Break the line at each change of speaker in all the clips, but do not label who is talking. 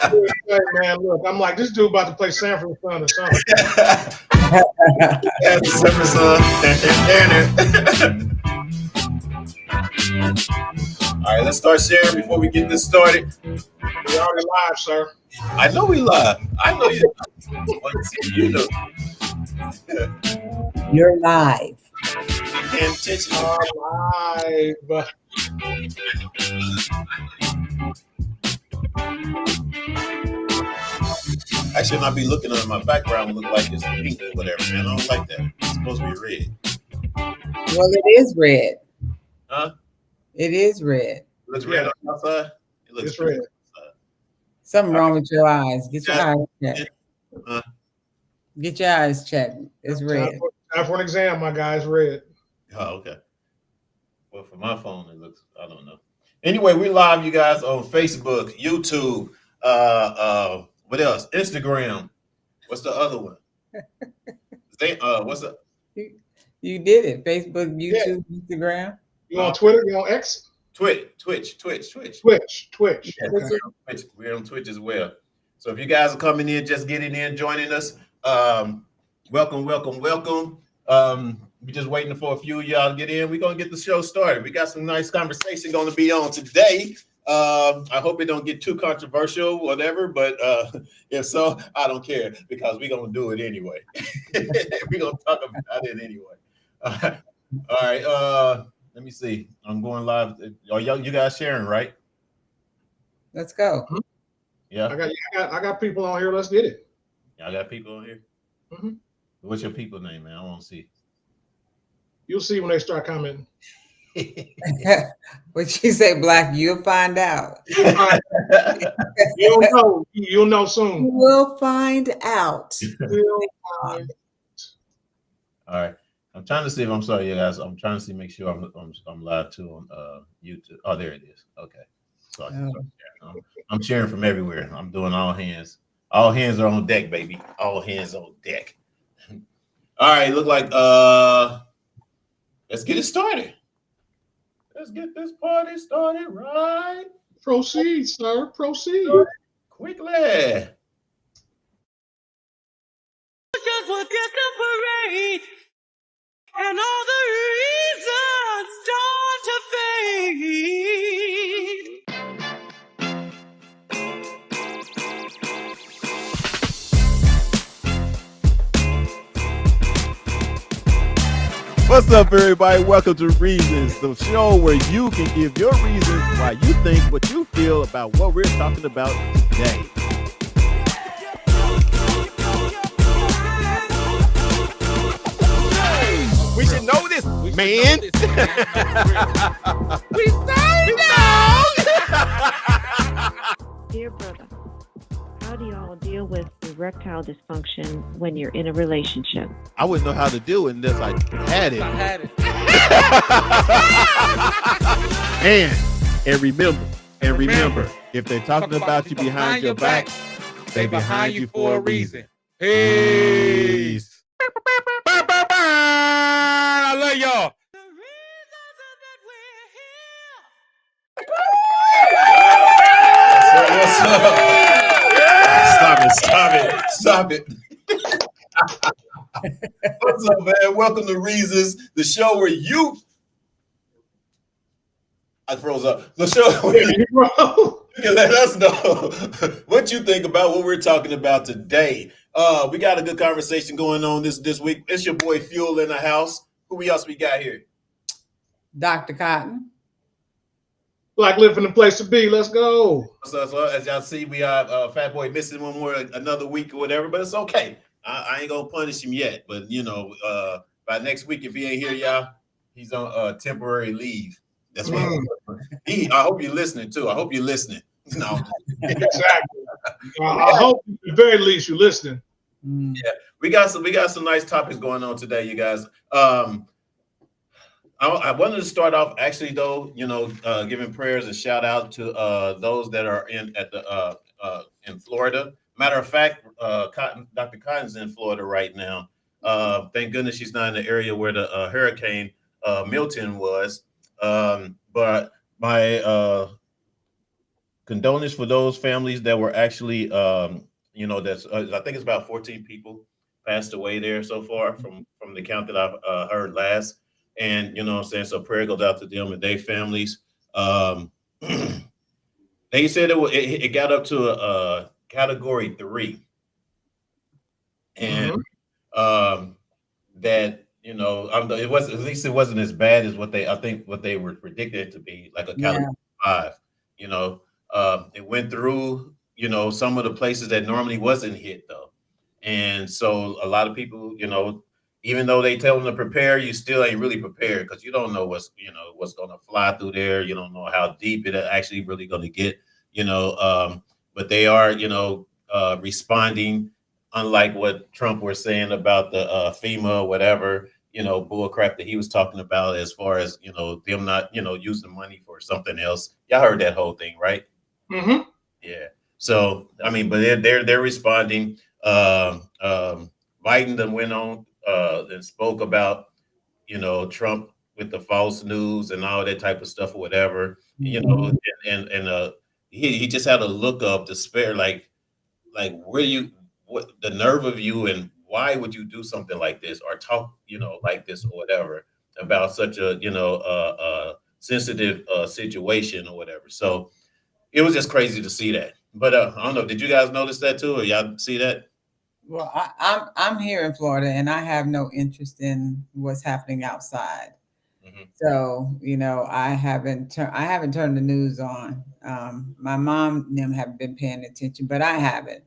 Hey, man, look, I'm like, this dude about to play Sanford Son or something.
Yeah, December sun. All right, let's start sharing before we get this started.
We already live, sir.
I know we live. I know you. What you know?
You're live.
Paying attention.
Live.
I should not be looking at my background and look like it's pink or whatever, man. I don't like that. It's supposed to be red.
Well, it is red.
Huh?
It is red.
It looks red on the outside. It looks
It's red.
Something wrong with your eyes. Get your
Yeah.
eyes checked.
Uh,
Get your eyes checked. It's red.
Time for an exam, my guy. It's red.
Oh, okay. Well, for my phone, it looks. I don't know. Anyway, we live, you guys, on Facebook, YouTube. What else? Instagram. What's the other one? What's the?
You did it. Facebook, YouTube, Instagram.
You on Twitter? You on X?
Twitch.
Twitch.
Yeah, we're on Twitch as well. So if you guys are coming in, just getting in, joining us, welcome. We're just waiting for a few of y'all to get in. We're gonna get the show started. We got some nice conversation going to be on today. I hope it don't get too controversial, whatever. But if so, I don't care because we're gonna do it anyway. We're gonna talk about it anyway. All right. Let me see. I'm going live. Are you guys sharing, right?
Let's go.
Yeah.
I got people on here. Let's get it.
Y'all got people on here?
Mm-hmm.
What's your people name, man? I want to see.
You'll see when they start commenting.
What you say, Black? You'll find out.
You'll know. You'll know soon.
We'll find out.
All right. I'm trying to see if I'm sorry, you guys. I'm trying to see, make sure I'm live too on YouTube. Oh, there it is. Okay. So I'm sharing from everywhere. I'm doing all hands. All hands are on deck, baby. All hands on deck. All right. Look like let's get it started. Let's get this party started right.
Proceed, sir. Proceed.
Quickly.
Just forget the parade and all the reasons start to fade.
What's up, everybody? Welcome to Reasons, the show where you can give your reasons why you think what you feel about what we're talking about today. We should know this, man. We say no.
Dear brother, how do y'all deal with erectile dysfunction when you're in a relationship?
I wouldn't know how to do it unless I had it. And remember, if they're talking about you behind your back, they behind you for a reason. Peace. I love y'all.
The reasons that we're here.
Stop it. What's up, man? Welcome to Reasons, the show where you. I froze up. The show where you can let us know what you think about what we're talking about today. We got a good conversation going on this week. It's your boy Fuel in the house. Who else we got here?
Dr. Cotton.
Like living the place to be. Let's go.
So as y'all see, we are Fat Boy missing another week or whatever, but it's okay. I ain't gonna punish him yet, but by next week, if he ain't here, y'all, he's on temporary leave. That's what I hope you're listening too. I hope you're listening. No,
exactly. I hope at the very least you're listening.
Yeah, we got some nice topics going on today, you guys. I wanted to start off actually though, giving prayers and shout out to those that are in Florida. Matter of fact, Dr. Cotton's in Florida right now. Thank goodness she's not in the area where the Hurricane Milton was. But my condolence for those families that were actually, that's I think it's about 14 people passed away there so far from the count that I've heard last. And you know what I'm saying. So prayer goes out to them and their families. Um, they said it got up to a category 3, and that it was at least it wasn't as bad as what they were predicted to be, like a category 5. You know, it went through some of the places that normally wasn't hit though, and so a lot of people, even though they tell them to prepare, you still ain't really prepared because you don't know what's going to fly through there. You don't know how deep it actually really going to get. But they are responding, unlike what Trump was saying about the FEMA or whatever, bull crap that he was talking about as far as, them not, using money for something else. Y'all heard that whole thing, right?
Mm-hmm.
Yeah. So, I mean, but they're responding. Biden then went on and spoke about, Trump with the false news and all that type of stuff or whatever, and he just had a look of despair, like where you what the nerve of you and why would you do something like this or talk like this or whatever about such a sensitive situation or whatever. So it was just crazy to see that. But I don't know, did you guys notice that too, or y'all see that?
Well, I'm here in Florida, and I have no interest in what's happening outside.
Mhm.
So I haven't turned the news on. My mom and them have been paying attention, but I haven't.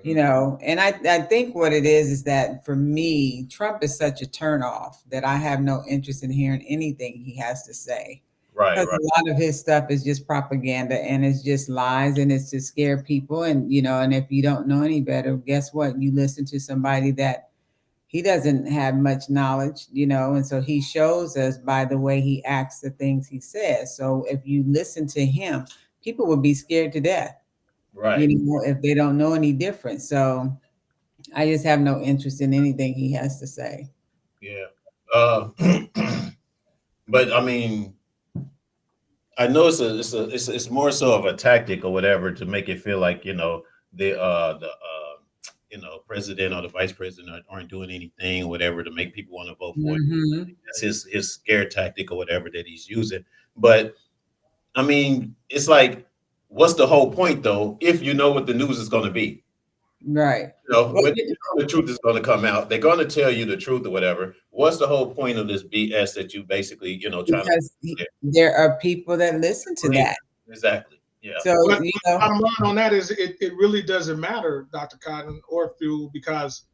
And I think what it is that for me, Trump is such a turnoff that I have no interest in hearing anything he has to say.
Right,
Because a lot of his stuff is just propaganda and it's just lies and it's to scare people. And and if you don't know any better, guess what? You listen to somebody that he doesn't have much knowledge, and so he shows us by the way he acts, the things he says. So if you listen to him, people would be scared to death,
right.
if they don't know any different. So I just have no interest in anything he has to say.
Yeah. Uh, but I mean, I know it's more so of a tactic or whatever to make it feel like the president or the vice president aren't doing anything or whatever to make people want to vote for it.
Mm-hmm.
That's his scare tactic or whatever that he's using. But I mean, it's like, what's the whole point though if you know what the news is going to be?
Right.
When the truth is going to come out, they're going to tell you the truth or whatever. What's the whole point of this BS that you basically, trying
Because
to?
there are people that listen to that.
Exactly. Yeah.
So
But the bottom line on that is it really doesn't matter, Dr. Cotton or Fuel, because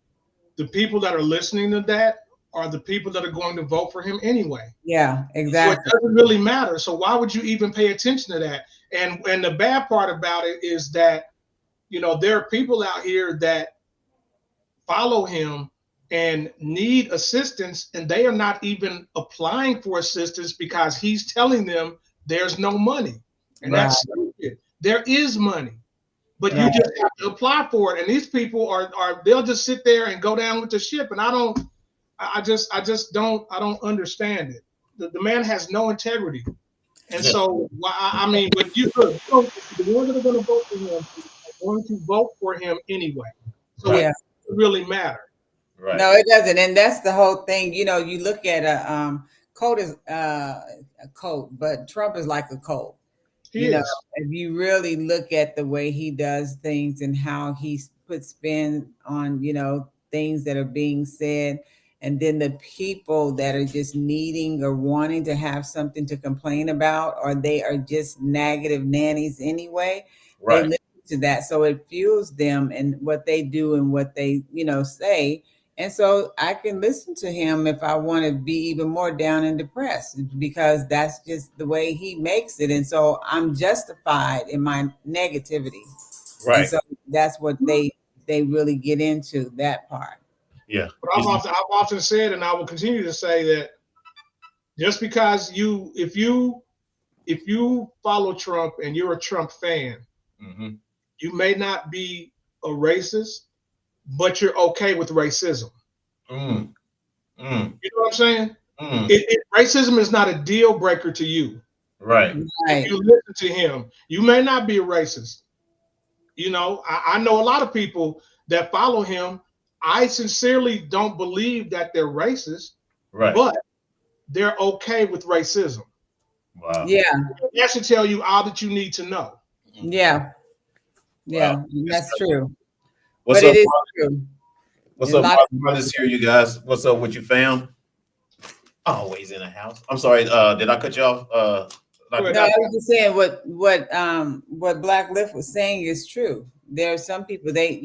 the people that are listening to that are the people that are going to vote for him anyway.
Yeah,
So it
exactly.
doesn't really matter. So why would you even pay attention to that? And the bad part about it is that, there are people out here that follow him and need assistance, and they are not even applying for assistance because he's telling them there's no money. And
Right.
that's stupid. There is money, but you
Right.
just have to apply for it. And these people are they'll just sit there and go down with the ship. And I just don't understand it. The man has no integrity. And so, I mean, but the ones that are going to vote for him are going to vote for him anyway. So
Yeah.
it doesn't really matter.
Right.
No, it doesn't. And that's the whole thing. You look at a coat is a coat, but Trump is like a coat.
He is.
If you really look at the way he does things and how he puts spin on, things that are being said, and then the people that are just needing or wanting to have something to complain about, or they are just negative nannies anyway, they
Right.
listen to that. So it fuels them and what they do and what they, say. And so I can listen to him if I want to be even more down and depressed because that's just the way he makes it. And so I'm justified in my negativity. And
Right.
so that's what they really get into, that part.
Yeah.
But I've often said, and I will continue to say that just because if you follow Trump and you're a Trump fan,
Mm-hmm.
you may not be a racist, but you're okay with racism.
Mm. Mm.
You know what I'm saying?
Mm.
Racism is not a deal breaker to you.
Right.
If you listen to him, you may not be a racist. You know, I know a lot of people that follow him. I sincerely don't believe that they're racist,
Right.
but they're okay with racism.
Wow.
Yeah.
That should tell you all that you need to know.
Yeah.
Wow.
Yeah. That's true.
What's
But
up?
it is true.
What's
A
up,
lot
brothers? Here, you guys. What's up with you, fam? Always in the house. I'm sorry. Did I cut you off?
Go ahead,
No, I
Dr.
was just saying what Black Lift was saying is true. There are some people they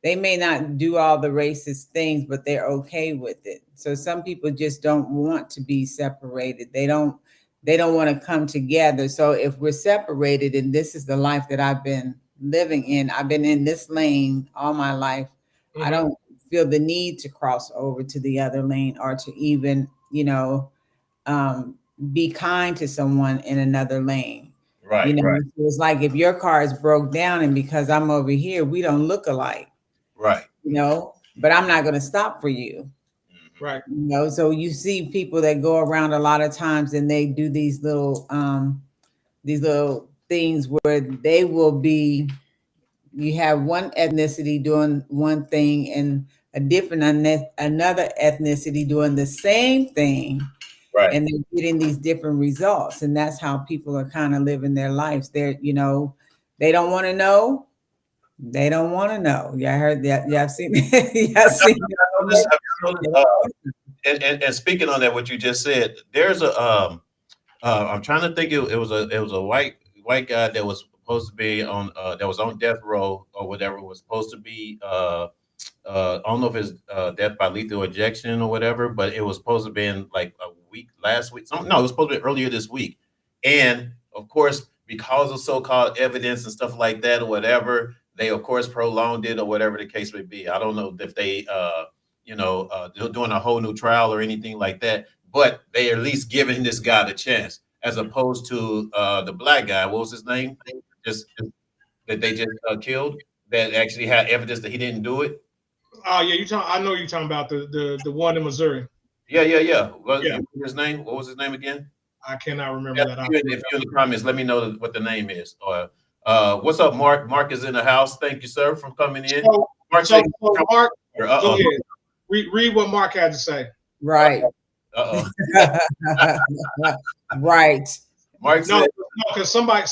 may not do all the racist things, but they're okay with it. So some people just don't want to be separated. They don't want to come together. So if we're separated, and this is the life that I've been living in, I've been in this lane all my life. I don't feel the need to cross over to the other lane or to even, um, be kind to someone in another lane.
Right. Right.
So it's like if your car is broke down and because I'm over here, we don't look alike,
Right.
but I'm not going to stop for you.
Right.
So you see people that go around a lot of times and they do these little things where they will be, you have one ethnicity doing one thing and a different another ethnicity doing the same thing,
Right.
and they're getting these different results. And that's how people are kind of living their lives. They don't want to know. They don't want to know. Yeah, I heard that. Yeah, I've seen I've seen
And speaking on that, what you just said, there's a I'm trying to think. It was a white guy that was supposed to be on that was on death row or whatever, was supposed to be I don't know if it's death by lethal injection or whatever, but it was supposed to be in like a week last week. No, it was supposed to be earlier this week. And of course, because of so-called evidence and stuff like that or whatever, they of course prolonged it or whatever the case may be. I don't know if they they're doing a whole new trial or anything like that, but they at least giving this guy the chance as opposed to the black guy. What was his name? Just that they just killed, that actually had evidence that he didn't do it.
Oh yeah, I know you're talking about the one in Missouri.
Yeah. What
Yeah.
his name? What was his name again?
I cannot remember
Yeah,
that.
if you're in the comments, let me know what the name is. Or what's up, Mark? Mark is in the house. Thank you, sir, for coming in. Mark,
Mark, go
uh-oh.
ahead. Read what Mark had to say.
right.
Uh-oh.
Right.
Mark
No,
said,
because somebody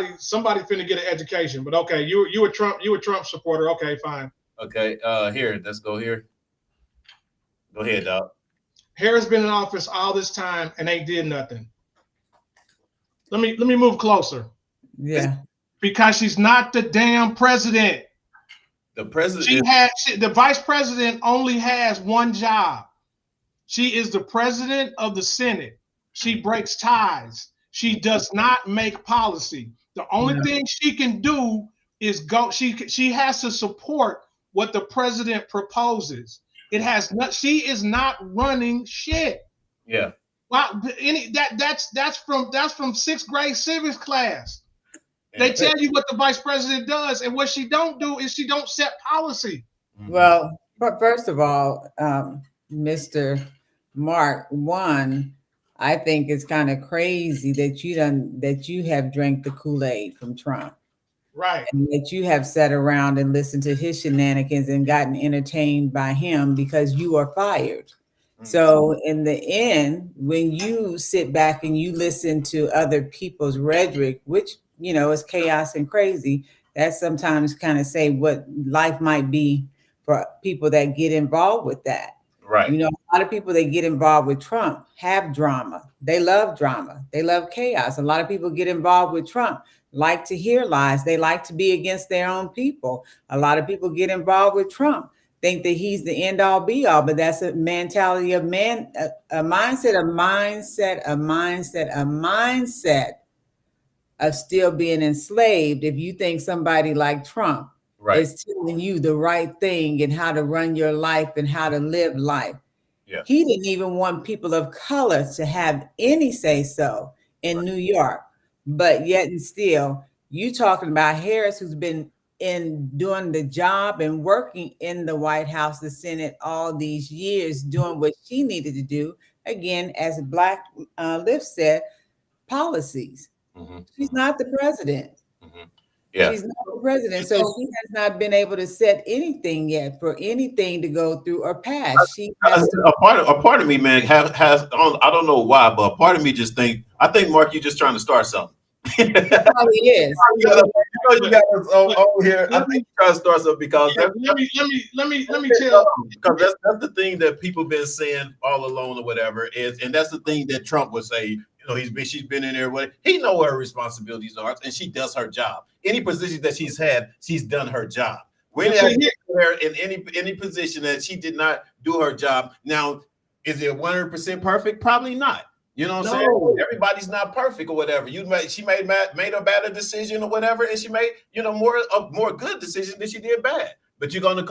finna get an education. But okay, you a Trump supporter. Okay, fine.
okay, here, let's go here. Go ahead, Doc.
Harris been in office all this time and ain't did nothing. Let me move closer.
Yeah.
Because she's not the damn president.
The president.
The vice president only has one job. She is the president of the Senate. She breaks ties. She does not make policy. The only thing she can do is go. She has to support what the president proposes. It has not. She is not running shit.
Yeah.
Wow. That's from sixth grade civics class. They tell you what the vice president does, and what she don't do is she don't set policy.
Well, but first of all, Mr. Mark, one, I think it's kind of crazy that you have drank the Kool-Aid from Trump.
Right.
And that you have sat around and listened to his shenanigans and gotten entertained by him because you are fired. So in the end, when you sit back and you listen to other people's rhetoric, which, is chaos and crazy, that sometimes kind of say what life might be for people that get involved with that.
Right.
A lot of people that get involved with Trump have drama. They love drama. They love chaos. A lot of people get involved with Trump, like to hear lies. They like to be against their own people. A lot of people get involved with Trump, think that he's the end all be all, but that's a mentality of man, a mindset of still being enslaved. If you think somebody like Trump is telling you the right thing and how to run your life and how to live life.
Yeah.
He didn't even want people of color to have any say so in New York. But yet and still, you talking about Harris, who's been in doing the job and working in the White House, the Senate, all these years, doing what she needed to do. Again, as Black Lift said, policies.
Mhm.
She's not the president.
Yeah.
She's not the president. So she has not been able to set anything yet for anything to go through or pass. She has to.
A part of me, man, has I don't know why, but a part of me just I think Mark, you're just trying to start something.
Probably is.
You got us over here. I think you're trying to start something because
let me tell
because that's the thing that people been saying all along or whatever is, and that's the thing that Trump would say. You know, she's been in there. He know what her responsibilities are, and she does her job. Any position that she's had, she's done her job. When her in any position that she did not do her job. Now, is it 100% perfect? Probably not. You know what I'm saying? Everybody's not perfect or whatever. She made a better decision or whatever, and she made more good decisions than she did bad. But you're gonna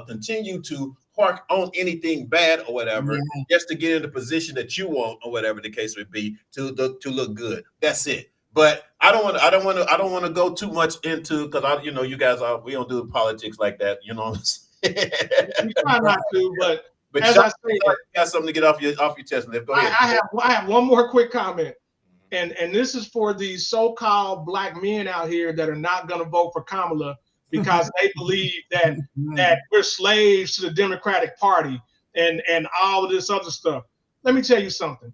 continue to hark on anything bad or whatever, just to get in the position that you want or whatever the case would be to look good. That's it. But I don't want to go too much into because you guys we don't do politics like that. You know what I'm saying?
We try not to, but as
Sean,
I say,
you got something to get off your chest. Go ahead.
I have one more quick comment, and this is for these so-called black men out here that are not going to vote for Kamala because they believe that we're slaves to the Democratic Party and all of this other stuff. Let me tell you something.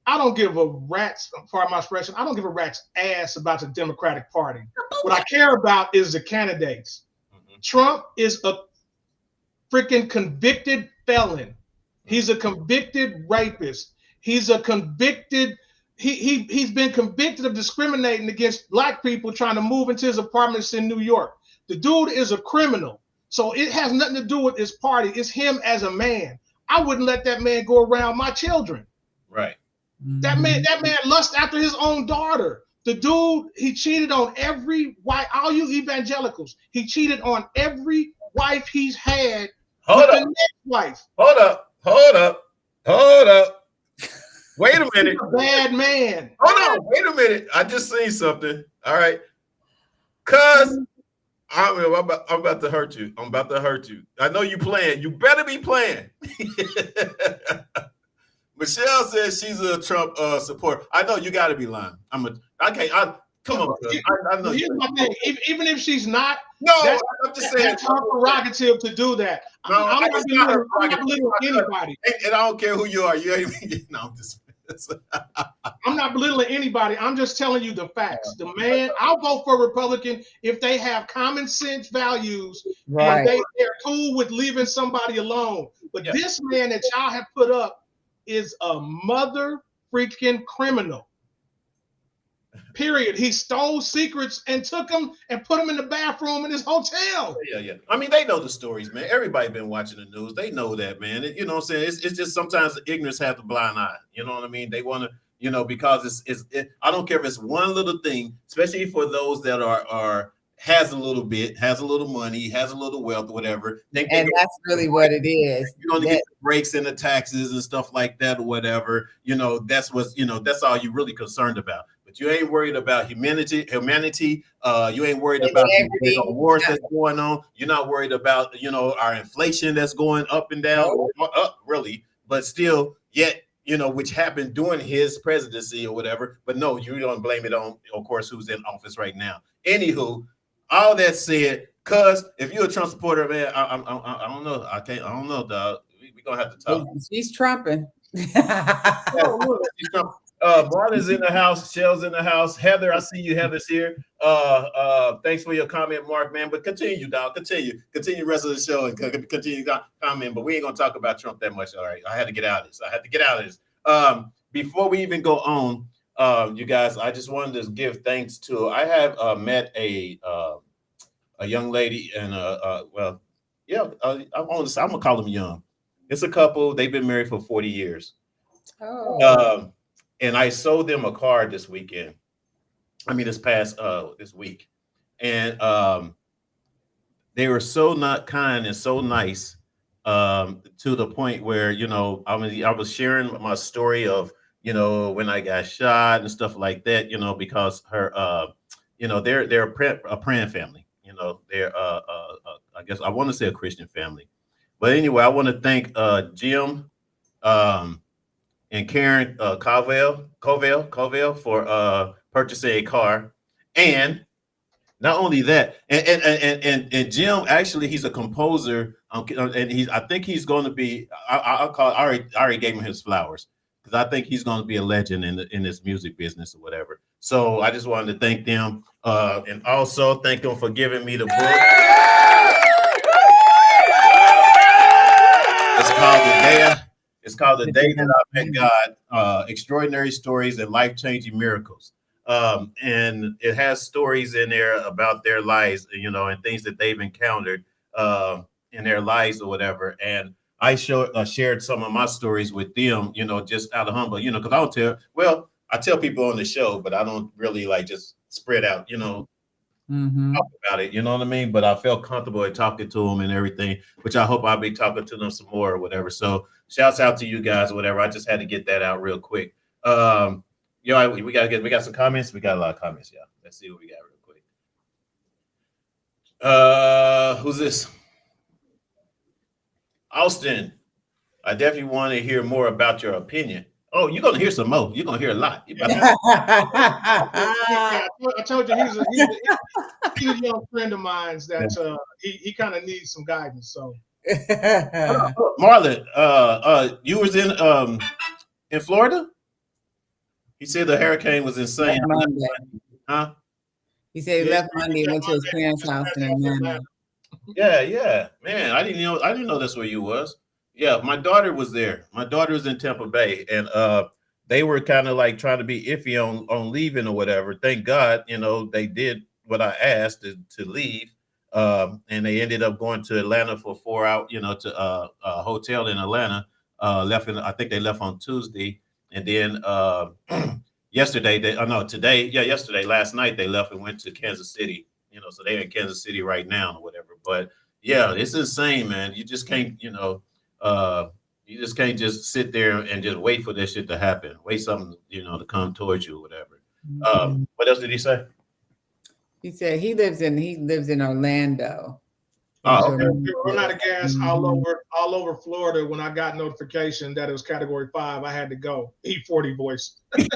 I don't give a rat's, pardon my expression, I don't give a rat's ass about the Democratic Party. What I care about is the candidates. Trump is a freaking convicted felon. He's a convicted rapist. He's a convicted, he's been convicted of discriminating against black people trying to move into his apartments in New York. The dude is a criminal. So it has nothing to do with his party. It's him as a man. I wouldn't let that man go around my children.
Right.
That man lusts after his own daughter. The dude, he cheated on every wife, all you evangelicals. He cheated on every wife he's had.
Hold
the
up.
next wife.
Hold up. Wait a minute.
He's a bad man.
Hold on. Wait a minute. I just seen something. All right. Cuz I'm about to hurt you. I'm about to hurt you. I know you playing. You better be playing. Michelle says she's a Trump supporter. I know you got to be lying. Come on. I know.
Here's my thing. Even if she's not,
no, I'm just saying
that's her prerogative to do that.
No,
I'm not belittling anybody.
And I don't care who you are. You ain't even. No, I'm just.
I'm not belittling anybody. I'm just telling you the facts. The man, I'll vote for Republican if they have common sense values and they're cool with leaving somebody alone. But this man that y'all have put up is a mother freaking criminal. Period. He stole secrets and took them and put them in the bathroom in his hotel.
Yeah. I mean, they know the stories, man. Everybody been watching the news. They know that, man. You know what I'm saying? It's just sometimes ignorance has the blind eye. You know what I mean? They want to, because I don't care if it's one little thing, especially for those that has a little money, has a little wealth, whatever.
And that's really what it is.
You're going to get the breaks in the taxes and stuff like that or whatever. That's all you're really concerned about. But you ain't worried about humanity. You ain't worried about the wars that's going on. You're not worried about, our inflation that's going up and down, up really, but still yet, which happened during his presidency or whatever. But no, you don't blame it on, of course, who's in office right now. Anywho, all that said, cuz if you're a Trump supporter, man, I don't know. I don't know, dog. We're gonna have to talk.
She's trumping.
Marlon's in the house, Shell's in the house. Heather, I see you. Heather's here. Thanks for your comment, Mark, man. But continue, dog. Continue the rest of the show and continue to comment. But we ain't gonna talk about Trump that much. All right. I had to get out of this. Before we even go on, you guys, I just wanted to give thanks to. I have met a young lady, and I'm gonna call them young. It's a couple. They've been married for 40 years.
Oh.
And I sold them a card this weekend. This week, and they were so not kind and so nice to the point where I was sharing my story of when I got shot and stuff like that. Because her they're a praying family. They're I guess I want to say a Christian family, but anyway, I want to thank Jim. and Karen Covell for purchasing a car. And not only that, and Jim, actually, he's a composer, and I think he's going to be. I'll call. I already gave him his flowers because I think he's going to be a legend in this music business or whatever. So I just wanted to thank them, and also thank them for giving me the book. It's called The Day. It's called The Day That I Met God: Extraordinary Stories and Life-Changing Miracles. And it has stories in there about their lives, and things that they've encountered in their lives or whatever. And I shared some of my stories with them, just out of humble, because I tell people on the show, but I don't really like just spread out, talk about it, you know what I mean? But I felt comfortable in talking to them and everything, which I hope I'll be talking to them some more or whatever. So shouts out to you guys or whatever. I just had to get that out real quick. We got some comments. We got a lot of comments, y'all. Let's see what we got real quick. Who's this? Austin. I definitely want to hear more about your opinion. Oh, you're gonna hear some more. You're gonna hear a lot.
I told you he's a young friend of mine that he kind of needs some guidance. So
Marlon, you was in Florida? He said the hurricane was insane. Huh?
He said he left Monday, went to his parents' house in Atlanta.
Yeah, man. I didn't know that's where you was. Yeah, my daughter was there. My daughter was in Tampa Bay, and they were kind of like trying to be iffy on leaving or whatever. Thank God, they did what I asked to leave, and they ended up going to Atlanta for 4 hours, to a hotel in Atlanta. I think they left on Tuesday, and then yesterday, last night they left and went to Kansas City. So they're in Kansas City right now or whatever. But yeah, it's insane, man. You just can't, you just can't just sit there and just wait for this shit to happen. Wait something, to come towards you or whatever. What else did he say?
He said he lives in Orlando.
Oh, okay.
We were running out of gas all over Florida. When I got notification that it was Category 5, I had to go. E40 voice.
Right.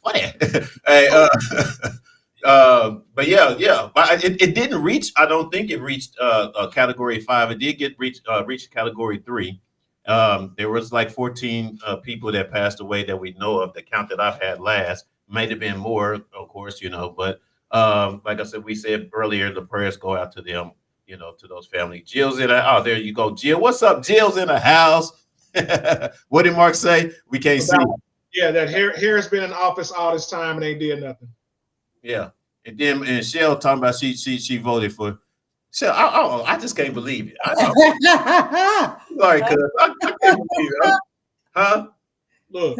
Funny. Hey, but yeah. But it didn't reach. I don't think it reached Category 5. It did reach Category 3. There was like 14 people that passed away that we know of. The count that I've had last might have been more, of course, but. Like I said, we said earlier, the prayers go out to them, to those families. Jill's in there you go, Jill. What's up? Jill's in the house. What did Mark say? We can't see.
Yeah, that Harris been in office all this time and they did nothing.
Yeah, and Shell talking about she voted for. Shell, I just can't believe it. Sorry, cuz I can't believe it. Huh?
Look,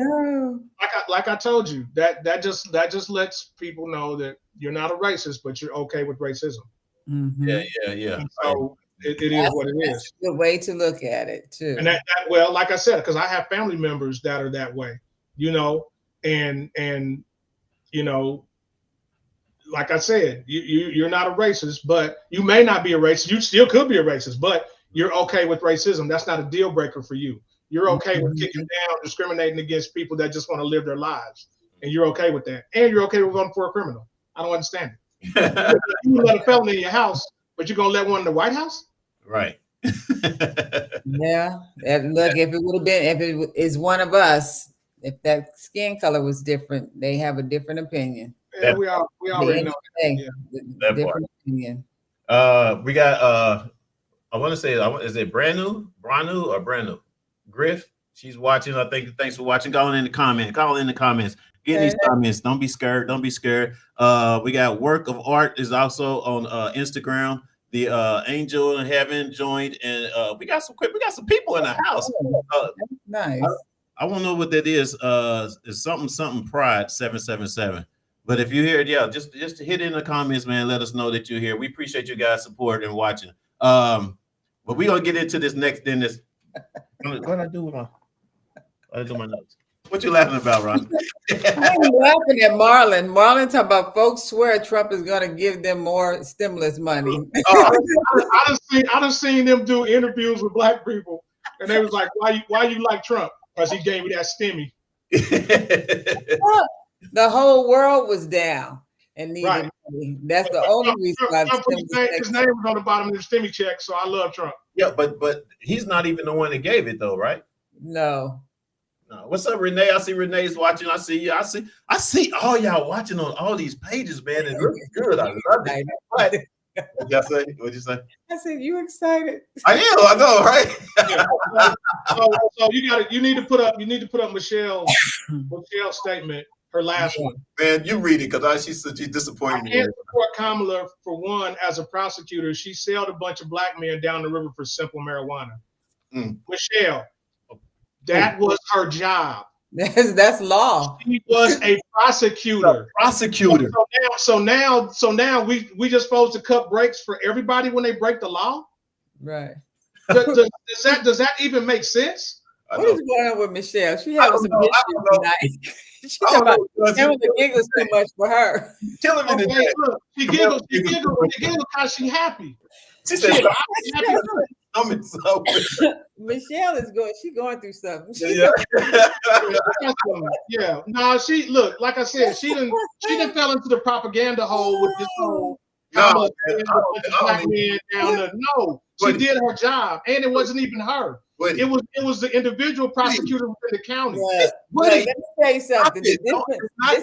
like I told you, that just lets people know that you're not a racist, but you're okay with racism.
Mm-hmm.
Yeah.
And so it is what it is.
That's the way to look at it too.
And that like I said, because I have family members that are that way, and like I said, you're not a racist, but you may not be a racist. You still could be a racist, but you're okay with racism. That's not a deal breaker for you. You're okay with kicking down, discriminating against people that just want to live their lives. And you're okay with that. And you're okay with voting for a criminal. I don't understand it. You let a felony in your house, but you're going to let one in the White House?
Right.
Yeah. Look, if it is one of us, if that skin color was different, they have a different opinion.
Yeah, we already know that.
Yeah. Different opinion.
We got, I want to say, is it brand new or brand new? Griff, she's watching. I think. Thanks for watching. Call in the comments. Get in these comments. Don't be scared. We got Work of Art is also on Instagram. The Angel in Heaven joined, and we got some people in the house.
Nice.
I won't know what that is. It's something Pride 777. But if you hear it, yeah, just hit it in the comments, man. Let us know that you're here. We appreciate you guys' support and watching. But we're gonna get into this next. What did I do with my notes? What you laughing about, Ron?
I'm laughing at Marlon. Marlon talking about folks swear Trump is going to give them more stimulus money.
I done seen them do interviews with black people, And they was like, why you like Trump? Because he gave me that stimmy.
The whole world was down and needed
Right.
money. That's the only reason why
His name was on the bottom of the stimmy check, so I love Trump.
Yeah, but he's not even the one that gave it though, right?
No.
No. What's up, Renee? I see Renee's watching. I see you. I see all y'all watching on all these pages, man. It's really good. I love it. What? What'd y'all say? What'd you say?
I said, you excited?
I am. I know, right?
Yeah. So you need to put up Michelle's statement, her last one.
Man, you read it because she said she disappointed me.
I can't support Kamala for one as a prosecutor. She sailed a bunch of black men down the river for simple marijuana. Michelle, that was her job.
That's law.
She was a prosecutor. So now we just supposed to cut breaks for everybody when they break the law.
Right.
Does that even make sense?
What is going on with Michelle? She having some issues tonight. She's about the giggles too much for her.
Killing me today.
Look, she giggles because she's happy.
She said,
Michelle is going through something.
Yeah. No, she look, like I said, she didn't fell into the propaganda hole with this whole black men down there. No, she did her job, and it wasn't even her. It was the individual prosecutor within the county.
Let me tell you something. This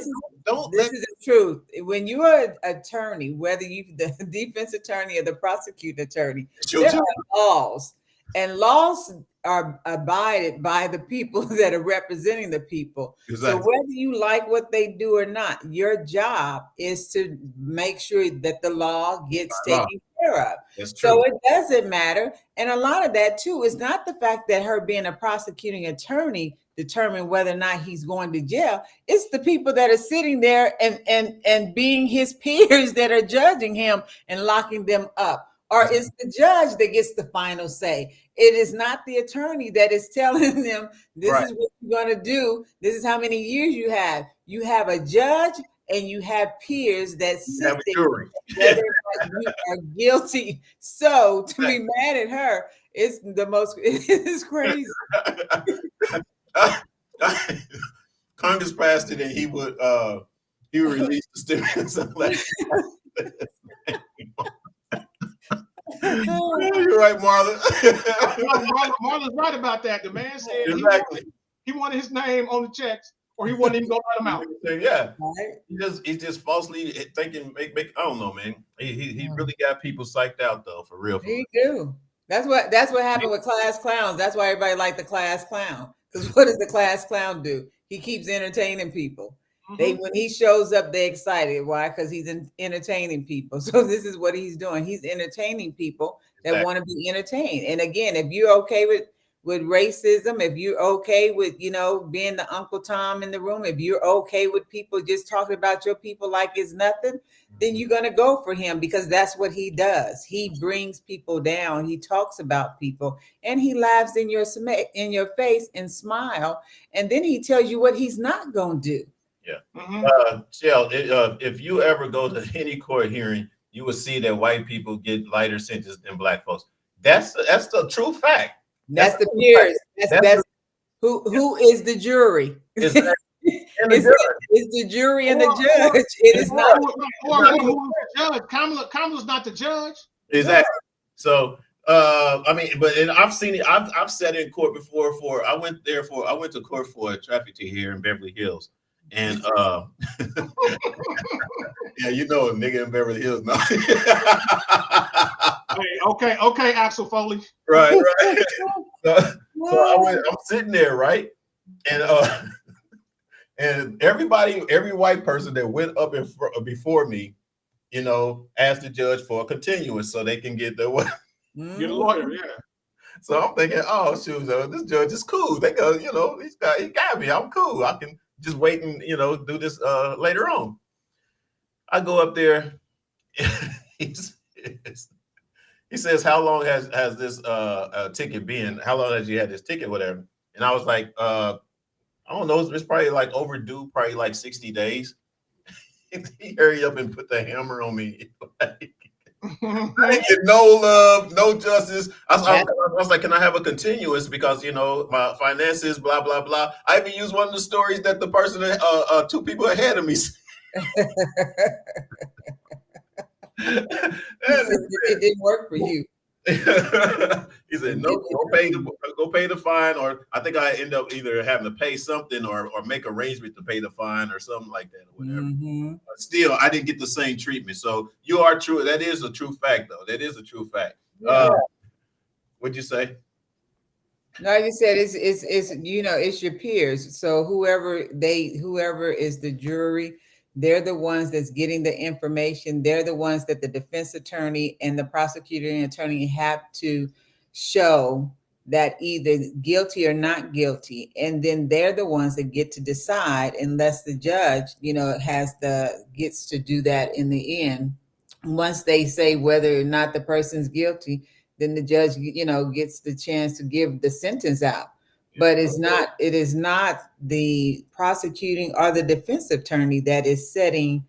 is the truth. When you're an attorney, whether you the defense attorney or the prosecuting attorney, there are laws, and laws are abided by the people that are representing the people. Exactly. So whether you like what they do or not, your job is to make sure that the law gets taken care of. So it doesn't matter. And a lot of that too is not the fact that her being a prosecuting attorney determine whether or not he's going to jail. It's the people that are sitting there and being his peers that are judging him and locking them up. Or it's the judge that gets the final say. It is not the attorney that is telling them this is what you're going to do. This is how many years you have. You have a judge and you have peers that sit there whether you are guilty. So to be mad at her is it's crazy.
Congress passed it and he would release the stimulus. You're right, Marlon.
Marlon's right about that. The man said he wanted his name on the checks, or he wouldn't even go let him out.
Yeah, he's just falsely thinking. I don't know, man. He really got people psyched out though, for real.
He do. That's what happened with class clowns. That's why everybody liked the class clown. Because what does the class clown do? He keeps entertaining people. When he shows up, they're excited. Why? Because he's entertaining people. So this is what he's doing. He's entertaining people that want to be entertained. And again, if you're okay with racism, if you're okay with, being the Uncle Tom in the room, if you're okay with people just talking about your people like it's nothing, then you're going to go for him because that's what he does. He brings people down. He talks about people and he laughs in your face and smile. And then he tells you what he's not going to do.
Yeah. Shell, if you ever go to any court hearing, you will see that white people get lighter sentences than black folks. That's the true fact.
That's the peers. That's who is the jury? It's the jury and the judge. It is not
who is the judge. Kamala's not the judge.
Exactly. So I've seen it. I've sat in court before I went to court for a traffic ticket here in Beverly Hills. And yeah, a nigga in Beverly Hills now.
Hey, okay, Axel Foley.
Right. So I'm sitting there, right? And every white person that went up before me, asked the judge for a continuance so they can get their what?
Get a lawyer, yeah.
So I'm thinking, oh shoot, this judge is cool. They go, he got me. I'm cool. I can just wait and do this later on. I go up there. He says, "How long has this ticket been? How long has you had this ticket, whatever?" And I was like, "I don't know. It's probably like overdue, probably like 60 days." He hurried up and put the hammer on me. I didn't get no love, no justice. I was like, can I have a continuous? Because, you know, my finances, blah, blah, blah. I even used one of the stories that the person, two people ahead of me said.
It didn't work for you.
He said, no, go pay the fine, or I think I end up either having to pay something or make arrangement to pay the fine or something like that or whatever.
Mm-hmm.
But still, I didn't get the same treatment. So you are true. That is a true fact, though. That is a true fact.
Yeah.
What'd you say?
No, you said it's it's your peers. So whoever is the jury, they're the ones that's getting the information. They're the ones that the defense attorney and the prosecuting attorney have to show that either guilty or not guilty. And then they're the ones that get to decide, unless the judge, gets to do that in the end. Once they say whether or not the person's guilty, then the judge, gets the chance to give the sentence out. But it is not the prosecuting or the defense attorney that is setting,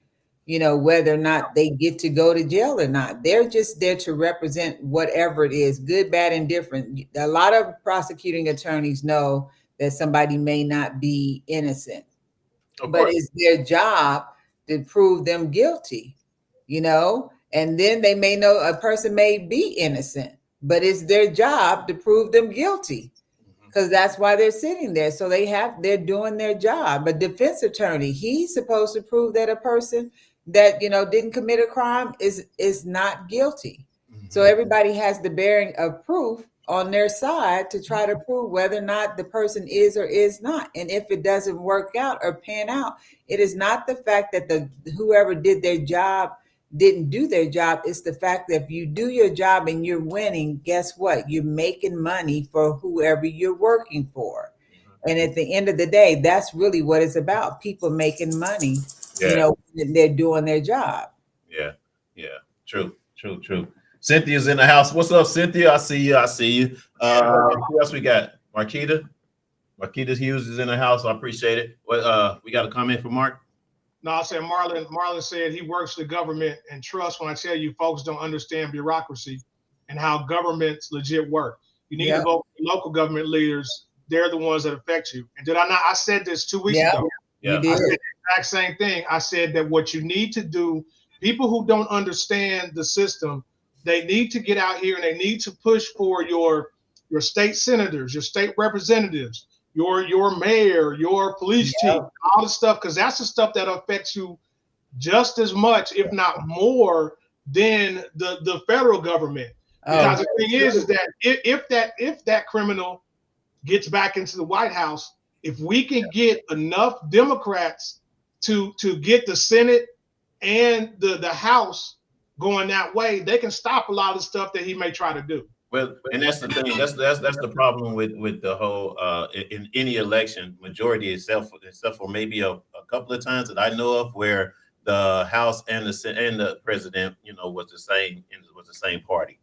whether or not they get to go to jail or not. They're just there to represent whatever it is, good, bad, and different. A lot of prosecuting attorneys know that somebody may not be innocent, but it's their job to prove them guilty, and then they may know a person may be innocent, but it's their job to prove them guilty, because that's why they're sitting there. So they're doing their job. A defense attorney, he's supposed to prove that a person that didn't commit a crime is not guilty. So everybody has the bearing of proof on their side to try to prove whether or not the person is or is not. And if it doesn't work out or pan out, it is not the fact that whoever did their job didn't do their job. It's the fact that if you do your job and you're winning, guess what? You're making money for whoever you're working for. And at the end of the day, that's really what it's about. People making money, they're doing their job.
Yeah. True. Cynthia's in the house. What's up, Cynthia? I see you. Who else we got? Marquita Hughes is in the house. I appreciate it. What we got a comment from Mark?
No, I said Marlon said he works for the government and trust when I tell you folks don't understand bureaucracy and how governments legit work. You need to vote for local government leaders. They're the ones that affect you. And did I not? I said this 2 weeks ago.
Yeah.
I said the exact same thing. I said that what you need to do, people who don't understand the system, they need to get out here and they need to push for your state senators, your state representatives, your mayor, your police chief, all the stuff, because that's the stuff that affects you just as much, if not more, than the federal government. Because the thing is that if that criminal gets back into the White House, if we can get enough Democrats to get the Senate and the House going that way, they can stop a lot of the stuff that he may try to do.
Well, and that's the thing. That's the problem with the whole in any election, majority except for maybe a couple of times that I know of where the House and the president, was the same party.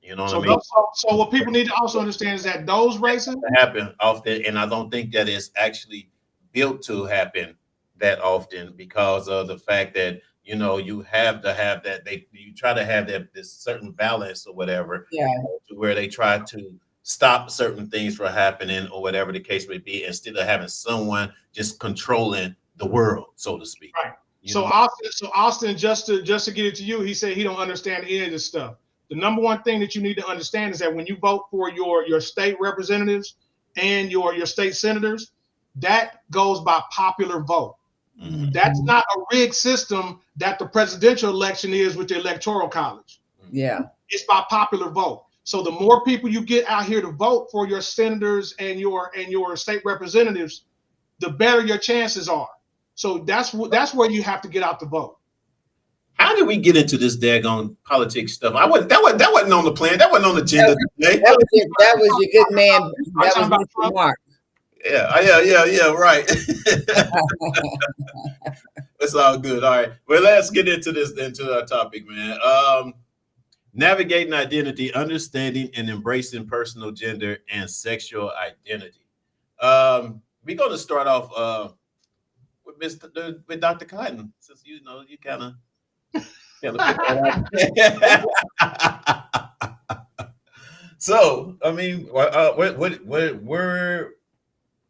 You know what I mean?
So what people need to also understand is that those races
happen often, and I don't think that it's actually built to happen that often because of the fact that you have to have that. You try to have this certain balance or whatever, to where they try to stop certain things from happening or whatever the case may be, instead of having someone just controlling the world, so to speak.
Right. So Austin, just to get it to you, he said he don't understand any of this stuff. The number one thing that you need to understand is that when you vote for your state representatives and your state senators, that goes by popular vote. Mm-hmm. That's not a rigged system that the presidential election is with the electoral college.
Yeah.
It's by popular vote. So the more people you get out here to vote for your senators and your state representatives, the better your chances are. So that's where you have to get out the vote.
How did we get into this daggone politics stuff? That wasn't on the plan. That wasn't on the agenda today.
That was your good man. That was Mr. Mark.
Yeah, right. It's all good. All right. Well, let's get into our topic, man. Navigating identity, understanding and embracing personal gender and sexual identity. We're going to start off with Dr. Cotton, since you kind of Yeah, let's put that out. So, I mean, where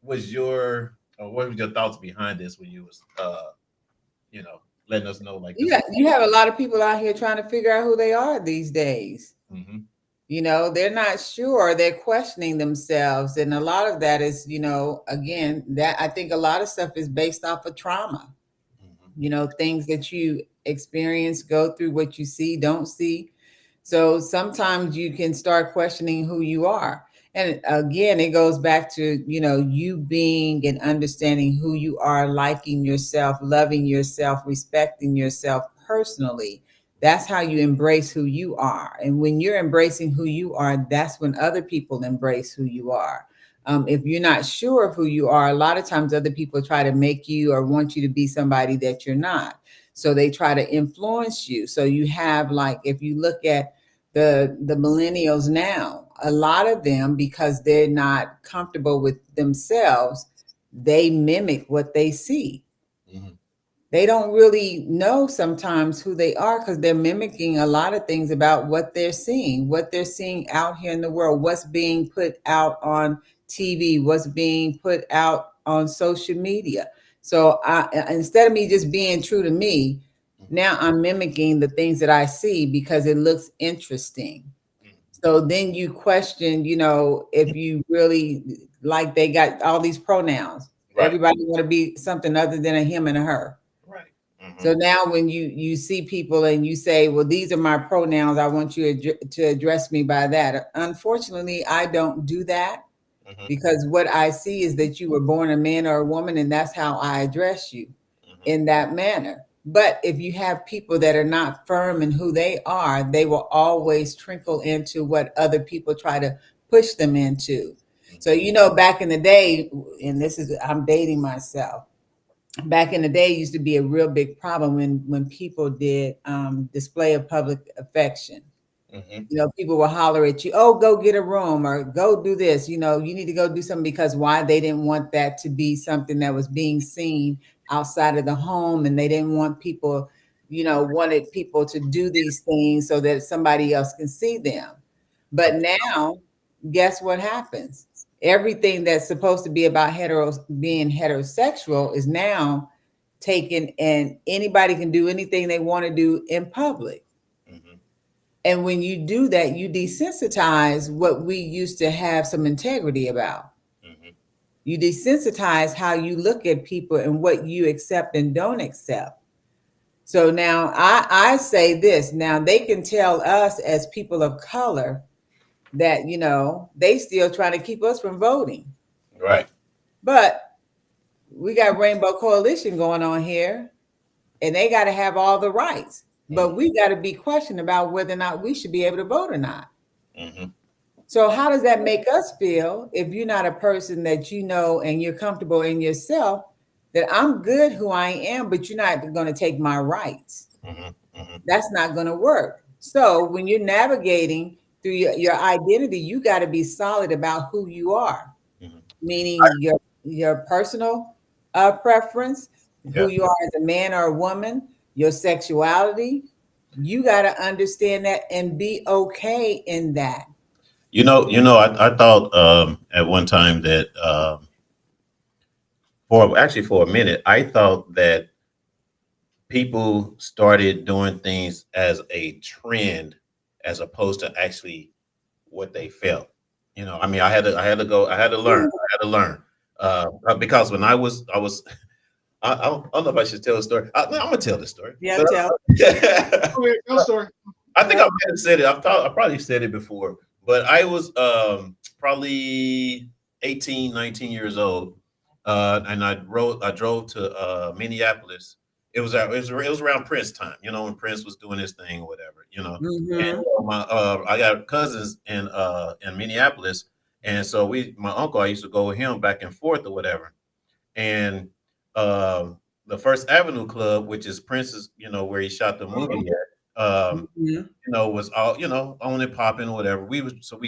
was your, or what was your thoughts behind this when you was, you know, letting us know like this?
You have a lot of people out here trying to figure out who they are these days.
Mm-hmm.
You know, they're not sure, they're questioning themselves. And a lot of that is, you know, again, that I think a lot of stuff is based off of trauma.
Mm-hmm.
You know, things that you experience, go through, what you see, don't see. So sometimes you can start questioning who you are. And again, it goes back to, you know, you being and understanding who you are, liking yourself, loving yourself, respecting yourself personally. That's how you embrace who you are. And when you're embracing who you are, that's when other people embrace who you are. If you're not sure of who you are, a lot of times other people try to make you or want you to be somebody that you're not. So they try to influence you. So you have, like, if you look at the millennials now, a lot of them, because they're not comfortable with themselves, they mimic what they see.
Mm-hmm.
They don't really know sometimes who they are because they're mimicking a lot of things about what they're seeing out here in the world, what's being put out on TV, what's being put out on social media. So instead of me just being true to me, now I'm mimicking the things that I see because it looks interesting. So then you question, you know, if you really, like, they got all these pronouns.
Right.
Everybody want to be something other than a him and a her.
Right. Mm-hmm.
So now when you see people and you say, well, these are my pronouns, I want you to address me by that. Unfortunately, I don't do that
Mm-hmm.
because what I see is that you were born a man or a woman, and that's how I address you in that manner. But if you have people that are not firm in who they are, they will always trickle into what other people try to push them into. So, you know, back in the day, and I'm dating myself. Back in the day, it used to be a real big problem when people did display of public affection.
Mm-hmm.
You know, people will holler at you, oh, go get a room or go do this. You know, you need to go do something, because why? They didn't want that to be something that was being seen outside of the home. And they didn't want people, you know, wanted people to do these things so that somebody else can see them. But now, guess what happens? Everything that's supposed to be about being heterosexual is now taken, and anybody can do anything they want to do in public.
Mm-hmm.
And when you do that, you desensitize what we used to have some integrity about.
Mm-hmm.
You desensitize how you look at people and what you accept and don't accept. So now I say this, now they can tell us as people of color that, you know, they still trying to keep us from voting.
Right.
But we got Rainbow Coalition going on here, and they got to have all the rights. But we got to be questioned about whether or not we should be able to vote or not.
Mm-hmm.
So how does that make us feel if you're not a person that you know and you're comfortable in yourself, that I'm good who I am, but you're not going to take my rights?
Mm-hmm. Mm-hmm.
That's not going to work. So when you're navigating through your identity, you got to be solid about who you are,
Mm-hmm.
meaning your personal preference, who you are as a man or a woman, your sexuality. You got to understand that and be okay in that.
I thought at one time that for a minute, I thought that people started doing things as a trend as opposed to actually what they felt. You know, I mean, I had to learn. Because when I was, I don't know if I should tell the story. I'm gonna tell the story.
Yeah,
But-
tell.
Tell the story.
I think I might have said it. I probably said it before, but I was probably 18, 19 years old, and I drove to Minneapolis. It was around Prince time, you know, when Prince was doing his thing or whatever, you know. And I got cousins in Minneapolis, and so my uncle, I used to go with him back and forth or whatever, and the First Avenue Club, which is Prince's, you know, where he shot the movie at. You know, was all, you know, on and popping or whatever. We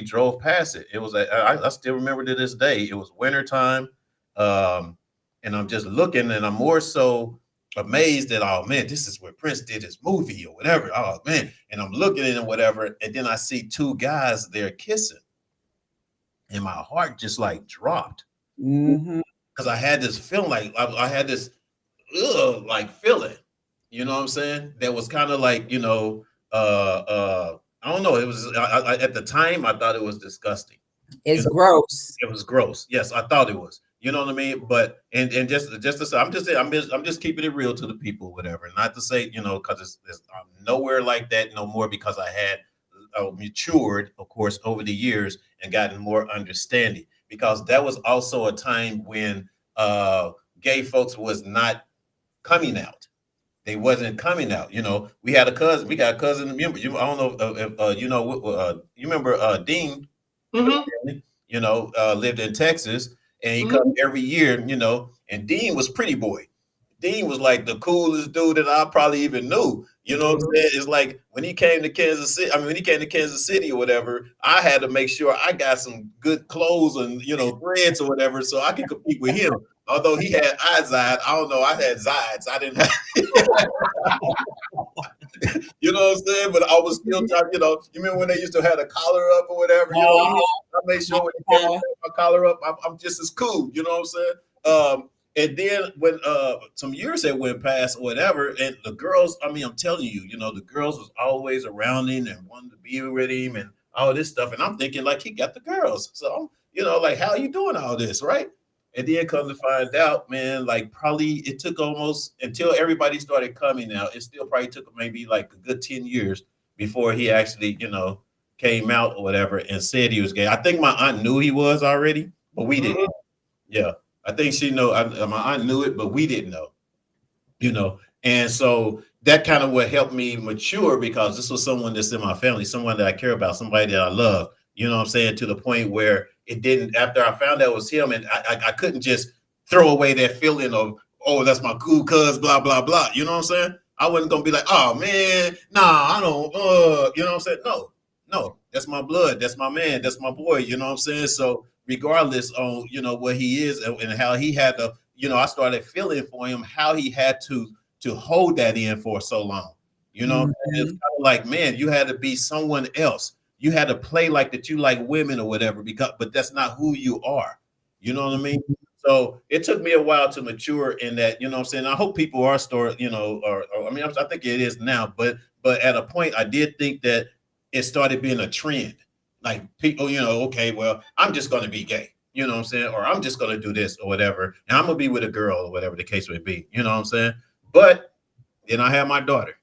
drove past it. It was I still remember to this day. It was wintertime, and I'm just looking, and I'm more so amazed that, oh man, this is where Prince did his movie or whatever. Oh man. And I'm looking at it and whatever. And then I see two guys there kissing. And my heart just like dropped.
Mm-hmm.
Because I had this feeling like I had this like feeling, you know what I'm saying? That was kind of like, I don't know. It was at the time I thought it was disgusting.
It's gross.
It was gross. Yes, I thought it was. You know what I mean? But and just to say, I'm just keeping it real to the people, whatever. Not to say, because I'm nowhere like that no more, because I had matured, of course, over the years and gotten more understanding. Because that was also a time when gay folks was not coming out. They wasn't coming out. We had a cousin. We got a cousin. Remember, I don't know if you remember Dean.
Mm-hmm.
Lived in Texas, and he
Mm-hmm.
come every year. And Dean was pretty boy. Dean was like the coolest dude that I probably even knew. You know what I'm saying? It's like when he came to Kansas City. I mean, when he came to Kansas City or whatever, I had to make sure I got some good clothes and threads or whatever, so I could compete with him. Although he had eyesight, I don't know. I had Zides. I didn't have. You know what I'm saying? But I was still trying, you remember when they used to have a collar up or whatever? I made sure when they had my collar up, I'm just as cool. You know what I'm saying? And then when some years had went past or whatever, and the girls, I mean, I'm telling you, the girls was always around him and wanted to be with him and all this stuff. And I'm thinking like he got the girls. So, like, how are you doing all this, right? And then come to find out, man, like probably it took almost until everybody started coming out. It still probably took maybe like a good 10 years before he actually, came out or whatever and said he was gay. I think my aunt knew he was already, but we didn't. Yeah. I think she know. My aunt knew it, but we didn't know. And so that kind of what helped me mature, because this was someone that's in my family, someone that I care about, somebody that I love. You know what I'm saying? To the point where it didn't. After I found out it was him, and I couldn't just throw away that feeling of, oh, that's my cool cuz, blah blah blah. You know what I'm saying? I wasn't gonna be like, oh man, nah, I don't. You know what I'm saying? No, that's my blood, that's my man, that's my boy. You know what I'm saying? So regardless on what he is and how he had to, I started feeling for him how he had to hold that in for so long. It's kind of like, man, you had to be someone else. You had to play like that you like women or whatever, but that's not who you are. You know what I mean? So it took me a while to mature in that, you know what I'm saying? I hope people are or I mean, I think it is now, but at a point I did think that it started being a trend. Like people, okay, well, I'm just going to be gay. You know what I'm saying? Or I'm just going to do this or whatever. And I'm going to be with a girl or whatever the case may be. You know what I'm saying? But then I had my daughter.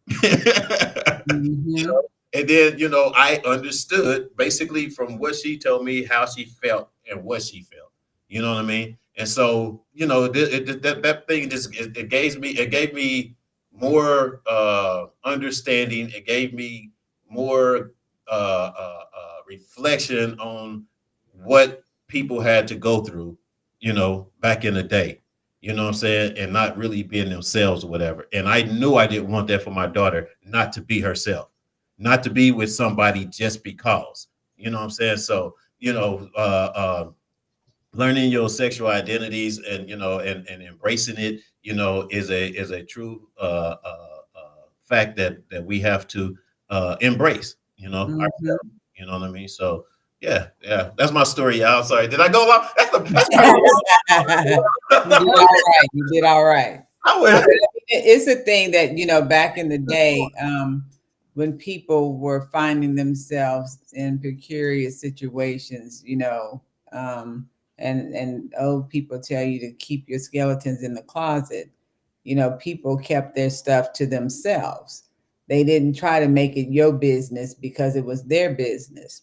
Mm-hmm.
And then, I understood basically from what she told me how she felt and what she felt. You know what I mean? And so, that thing just it gave me more understanding. It gave me more reflection on what people had to go through, back in the day. You know what I'm saying? And not really being themselves or whatever. And I knew I didn't want that for my daughter, not to be herself, not to be with somebody just because. You know what I'm saying? So, learning your sexual identities and and embracing it, is a true fact that we have to embrace. Ourselves, you know what I mean? So yeah, that's my story. Y'all. Sorry, did I go long?
You did all right. You did all right.
I went.
It's a thing that back in the day, when people were finding themselves in precarious situations, and old people tell you to keep your skeletons in the closet. People kept their stuff to themselves. They didn't try to make it your business because it was their business.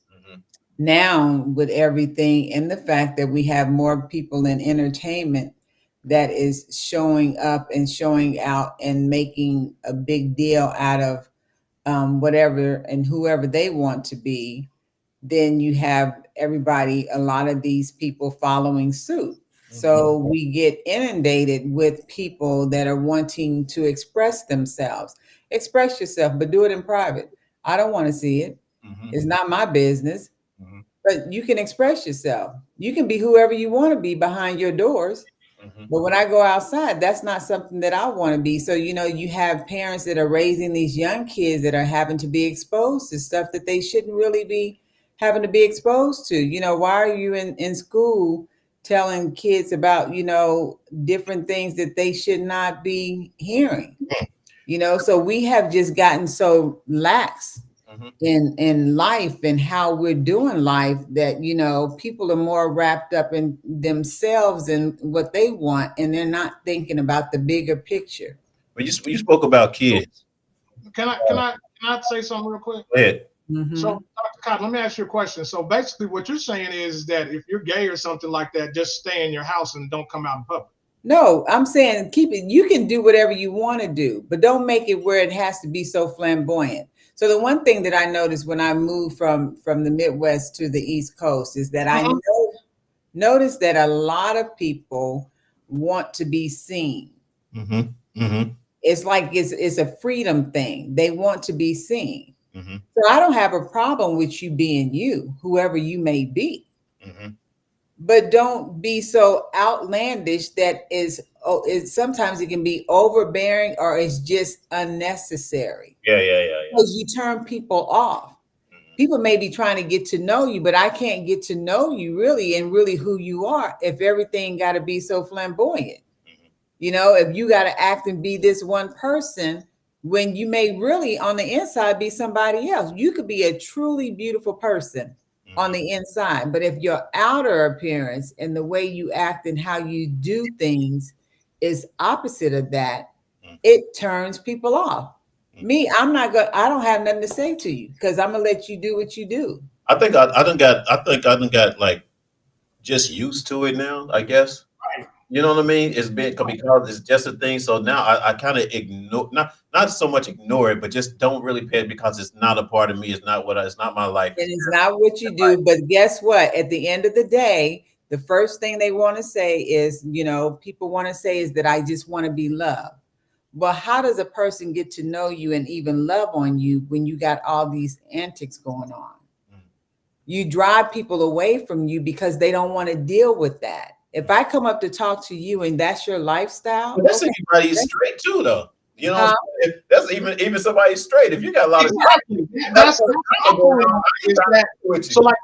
Now, with everything and the fact that we have more people in entertainment that is showing up and showing out and making a big deal out of whatever and whoever they want to be, then you have a lot of these people following suit. So we get inundated with people that are wanting to express themselves. Express yourself, but do it in private. I don't want to see it. It's not my business. But you can express yourself. You can be whoever you want to be behind your doors. But when I go outside, that's not something that I want to be. So, you have parents that are raising these young kids that are having to be exposed to stuff that they shouldn't really be having to be exposed to. Why are you in school telling kids about, different things that they should not be hearing? So we have just gotten so lax in life and how we're doing life that people are more wrapped up in themselves and what they want, and they're not thinking about the bigger picture.
When you spoke about kids,
Can I say something real quick?
go ahead.
So, Dr. Cotton, let me ask you a question. So basically what you're saying is that if you're gay or something like that, just stay in your house and don't come out in public.
No, I'm saying keep it. You can do whatever you want to do, but don't make it where it has to be so flamboyant. So the one thing that I noticed when I moved from the Midwest to the East Coast is that I noticed that a lot of people want to be seen. It's like it's a freedom thing. They want to be seen. So I don't have a problem with you being you, whoever you may be. But don't be so outlandish that is sometimes it can be overbearing or it's just unnecessary.
Yeah.
Because you turn people off. People may be trying to get to know you, but I can't get to know you really and really who you are if everything got to be so flamboyant. If you got to act and be this one person when you may really on the inside be somebody else. You could be a truly beautiful person on the inside, but if your outer appearance and the way you act and how you do things is opposite of that, it turns people off. Me, I don't have nothing to say to you because I'm gonna let you do what you do.
I think I done got like just used to it now, I guess. You know what I mean? It's been because it's just a thing. So now I kind of ignore, not so much ignore it, but just don't really pay it because it's not a part of me. It's not it's not my life.
And it's not what you do. But guess what? At the end of the day, the first thing they want to say is, people want to say is that I just want to be loved. Well, how does a person get to know you and even love on you when you got all these antics going on? You drive people away from you because they don't want to deal with that. If I come up to talk to you and that's your lifestyle,
that's anybody straight too, though. That's even somebody straight. If you got a lot of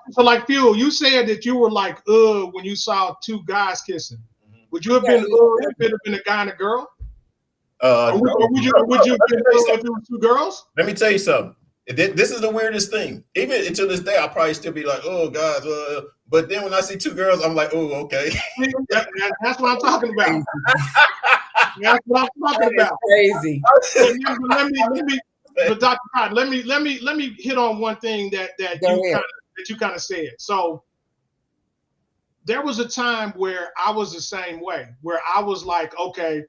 so like Fuel, you said that you were like when you saw two guys kissing. Would you have been if it had been a guy and a girl? Or would you have been if it was two girls?
Let me tell you something. This is the weirdest thing. Even until this day, I'll probably still be like, oh God. But then when I see two girls, I'm like, oh, okay.
That's what I'm talking about. That's what I'm talking about.
Crazy.
But Dr. Cotton, let me hit on one thing that you kind of said. So there was a time where I was the same way, where I was like, okay,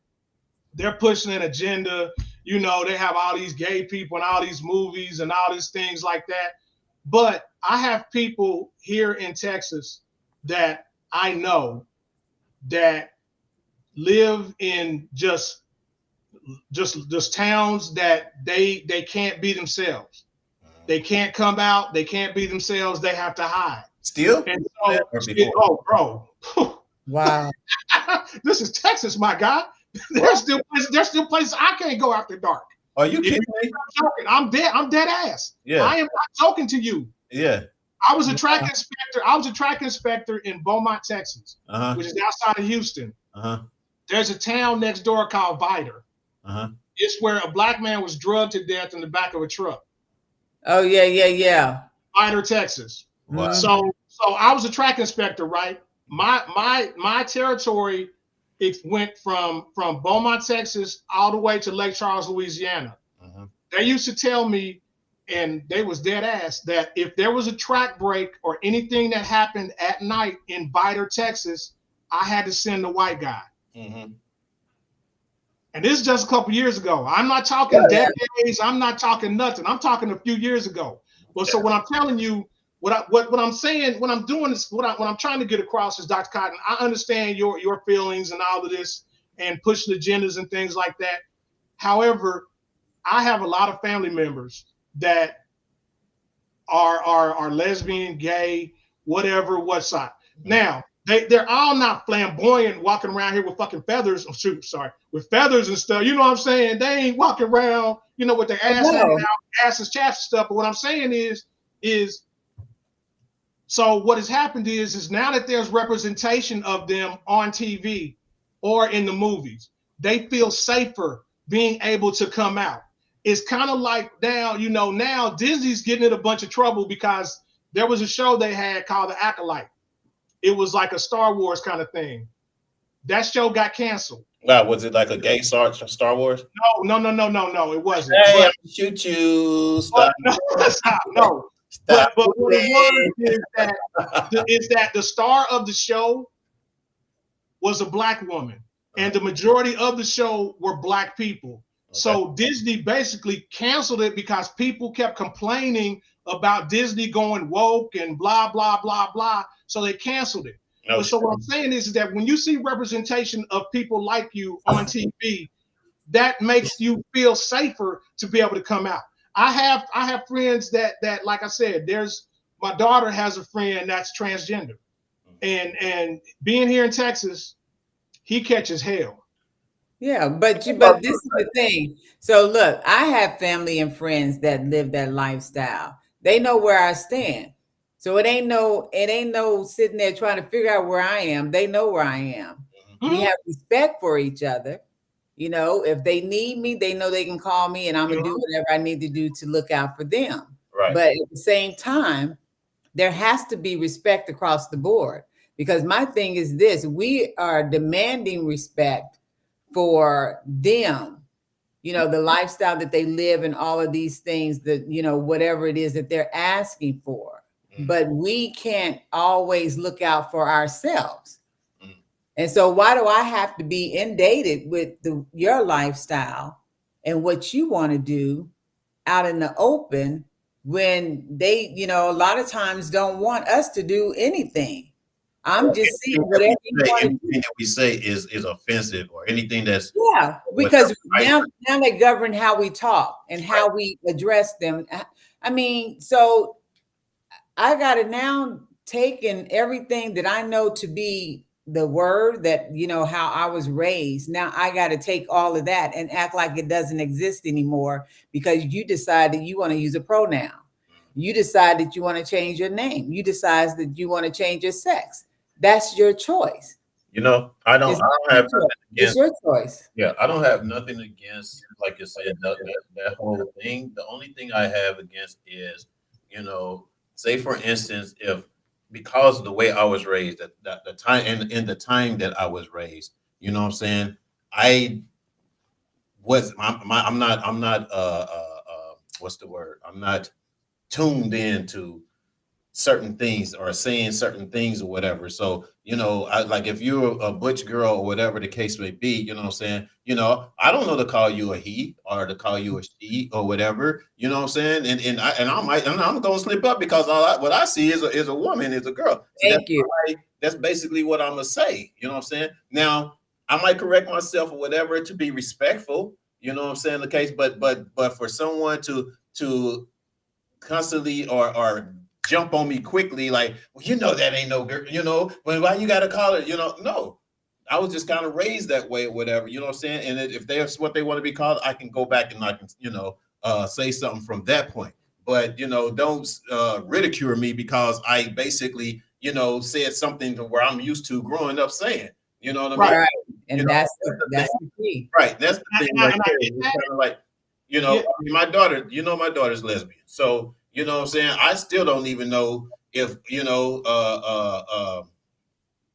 they're pushing an agenda. They have all these gay people and all these movies and all these things like that. But I have people here in Texas that I know that live in just towns that they can't be themselves. They can't come out. They can't be themselves. They have to hide.
Still?
And so, bro.
Wow.
This is Texas, my guy. There's still places I can't go after dark.
Are you kidding me?
I'm dead ass.
Yeah.
I am not joking to you.
Yeah.
I was a track inspector. I was a track inspector in Beaumont, Texas, which is outside of Houston. There's a town next door called Vidor. It's where a black man was drugged to death in the back of a truck.
Oh yeah.
Vidor, Texas.
Wow.
So I was a track inspector, right? My territory, it went from Beaumont, Texas, all the way to Lake Charles, Louisiana. They used to tell me, and they was dead ass, that if there was a track break or anything that happened at night in Vidor, Texas, I had to send the white guy. And this is just a couple years ago. I'm not talking decades. I'm not talking nothing. I'm talking a few years ago. Well, so what I'm telling you, what I'm saying, what I'm doing is what I'm trying to get across is, Dr. Cotton, I understand your feelings and all of this and pushing agendas and things like that. However, I have a lot of family members that are lesbian, gay, whatever, what side. Now, they're all not flamboyant, walking around here with fucking feathers. Oh, shoot, sorry, with feathers and stuff. You know what I'm saying? They ain't walking around, you know, with their ass hanging out, asses, chaps, and stuff. But what I'm saying is so what has happened is now that there's representation of them on TV or in the movies, they feel safer being able to come out. It's kind of like now, you know, now Disney's getting in a bunch of trouble because there was a show they had called The Acolyte. It was like a Star Wars kind of thing. That show got canceled.
Wow, was it like a gay Star Wars?
No, it wasn't.
Hey, I'm shoot you. Stop.
No, stop. No.
Stop.
But what it was is that the star of the show was a black woman, and the majority of the show were black people. Okay. So Disney basically canceled it because people kept complaining about Disney going woke and blah, blah, blah, blah. So they canceled it. Okay. So what I'm saying is that when you see representation of people like you on TV, that makes you feel safer to be able to come out. I have friends that like I said, my daughter has a friend that's transgender, and being here in Texas, he catches hell.
Yeah, but this is the thing. So look, I have family and friends that live that lifestyle. They know where I stand. So it ain't no sitting there trying to figure out where I am. They know where I am. Mm-hmm. We have respect for each other. You know, if they need me, they know they can call me, and I'm gonna do whatever I need to do to look out for them. Right. But at the same time, there has to be respect across the board, because my thing is this: we are demanding respect for them, you know, the lifestyle that they live and all of these things that, you know, whatever it is that they're asking for. But we can't always look out for ourselves. And so why do I have to be inundated with your lifestyle and what you want to do out in the open when they, you know, a lot of times don't want us to do anything? I'm just seeing whatever
anything that we say is offensive, or anything that's
because now they govern how we talk and how we address them. I mean, so I got to now take in everything that I know to be the word that, you know, how I was raised. Now I got to take all of that and act like it doesn't exist anymore because you decide that you want to use a pronoun. You decide that you want to change your name. You decide that you want to change your sex. That's your choice.
You know, I don't have nothing
it's
against,
your choice.
Yeah, I don't have nothing against, like you said, that whole thing. The only thing I have against is, you know, say for instance, if because of the way I was raised, that the time and in the time that I was raised, you know what I'm saying? I'm not what's the word? I'm not tuned in to certain things or saying certain things or whatever. So, you know, like if you're a butch girl or whatever the case may be, you know what I'm saying? You know, I don't know to call you a he or to call you a she or whatever, you know what I'm saying? And I'm going to slip up because what I see is a woman, is a girl. So
Thank you.
That's basically what I'm going to say. You know what I'm saying? Now, I might correct myself or whatever to be respectful, you know what I'm saying? The case, but for someone to constantly or jump on me quickly, like, well, you know, that ain't no girl, you know, but why you got to call it, you know? No, I was just kind of raised that way or whatever, you know what I'm saying? And if that's what they want to be called, I can go back and I can, you know, say something from that point. But, you know, don't ridicule me because I basically, you know, said something to where I'm used to growing up saying, you know what I mean?
Right. And
you
that's the key.
Right. That's the thing right there. It's kind of like, you know, I mean, my daughter, you know, my daughter's lesbian. So, you know what I'm saying? I still don't even know if, you know,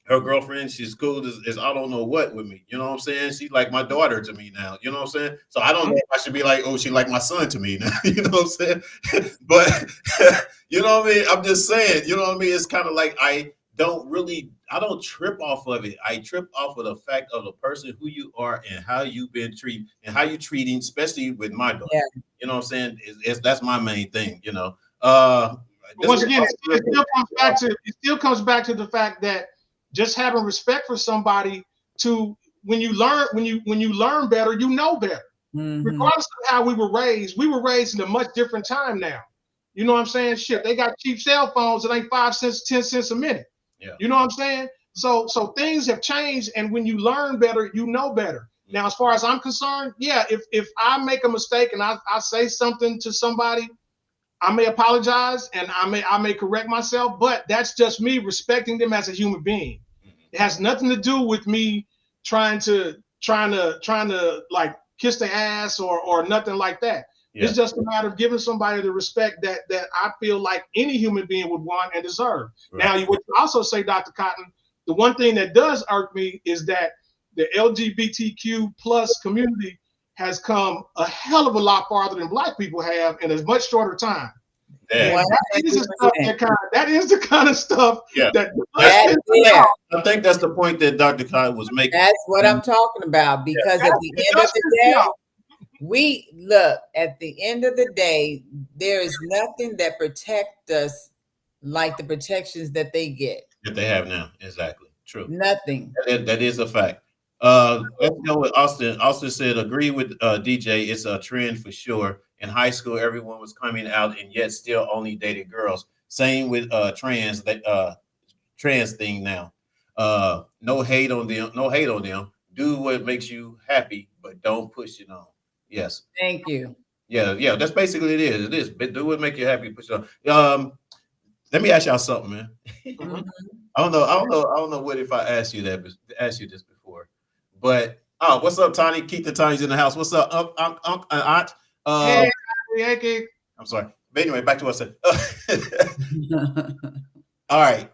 her girlfriend, she's cool is I don't know what with me. You know what I'm saying? She's like my daughter to me now. You know what I'm saying? So I don't know if I should be like, oh, she like my son to me now. You know what I'm saying? But you know what I mean? I'm just saying, you know what I mean? It's kind of like I don't trip off of it. I trip off of the fact of the person who you are and how you've been treated and how you treating, especially with my daughter. Yeah. You know what I'm saying? That's my main thing, you know.
Once again, it still comes back to the fact that just having respect for somebody to when you learn better, you know better. Mm-hmm. Regardless of how we were raised in a much different time now. You know what I'm saying? Shit, they got cheap cell phones that ain't 5 cents, 10 cents a minute. Yeah. You know what I'm saying? So things have changed, and when you learn better, you know better. Now, as far as I'm concerned, yeah, if I make a mistake and I say something to somebody, I may apologize and I may correct myself, but that's just me respecting them as a human being. It has nothing to do with me trying to like kiss the ass or nothing like that.
Yeah.
It's just a matter of giving somebody the respect that I feel like any human being would want and deserve.
Right.
Now, you would also say, Dr. Cotton, the one thing that does irk me is that the LGBTQ plus community has come a hell of a lot farther than Black people have in a much shorter time.
Yeah.
That is the kind of stuff
Yeah.
that
I think that's the point that Dr. Cotton was making.
That's what I'm talking about. Because at the end of the day, at the end of the day, there is nothing that protects us like the protections that they get.
That they have now. Exactly. True.
Nothing.
That is a fact. Let's go with Austin. Austin said, agree with DJ. It's a trend for sure. In high school, everyone was coming out and yet still only dated girls. Same with trans thing now. No hate on them. No hate on them. Do what makes you happy, but don't push it on. Yes.
Thank you.
Yeah. That's basically it is. It is. But do what make you happy, push it on. Let me ask y'all something, man.
Mhm.
I don't know what if I asked you this before, but what's up, Tiny? Keep the Tinies in the house. What's up, Aunt?
Hey,
I'm sorry, but anyway, back to what I said. All right,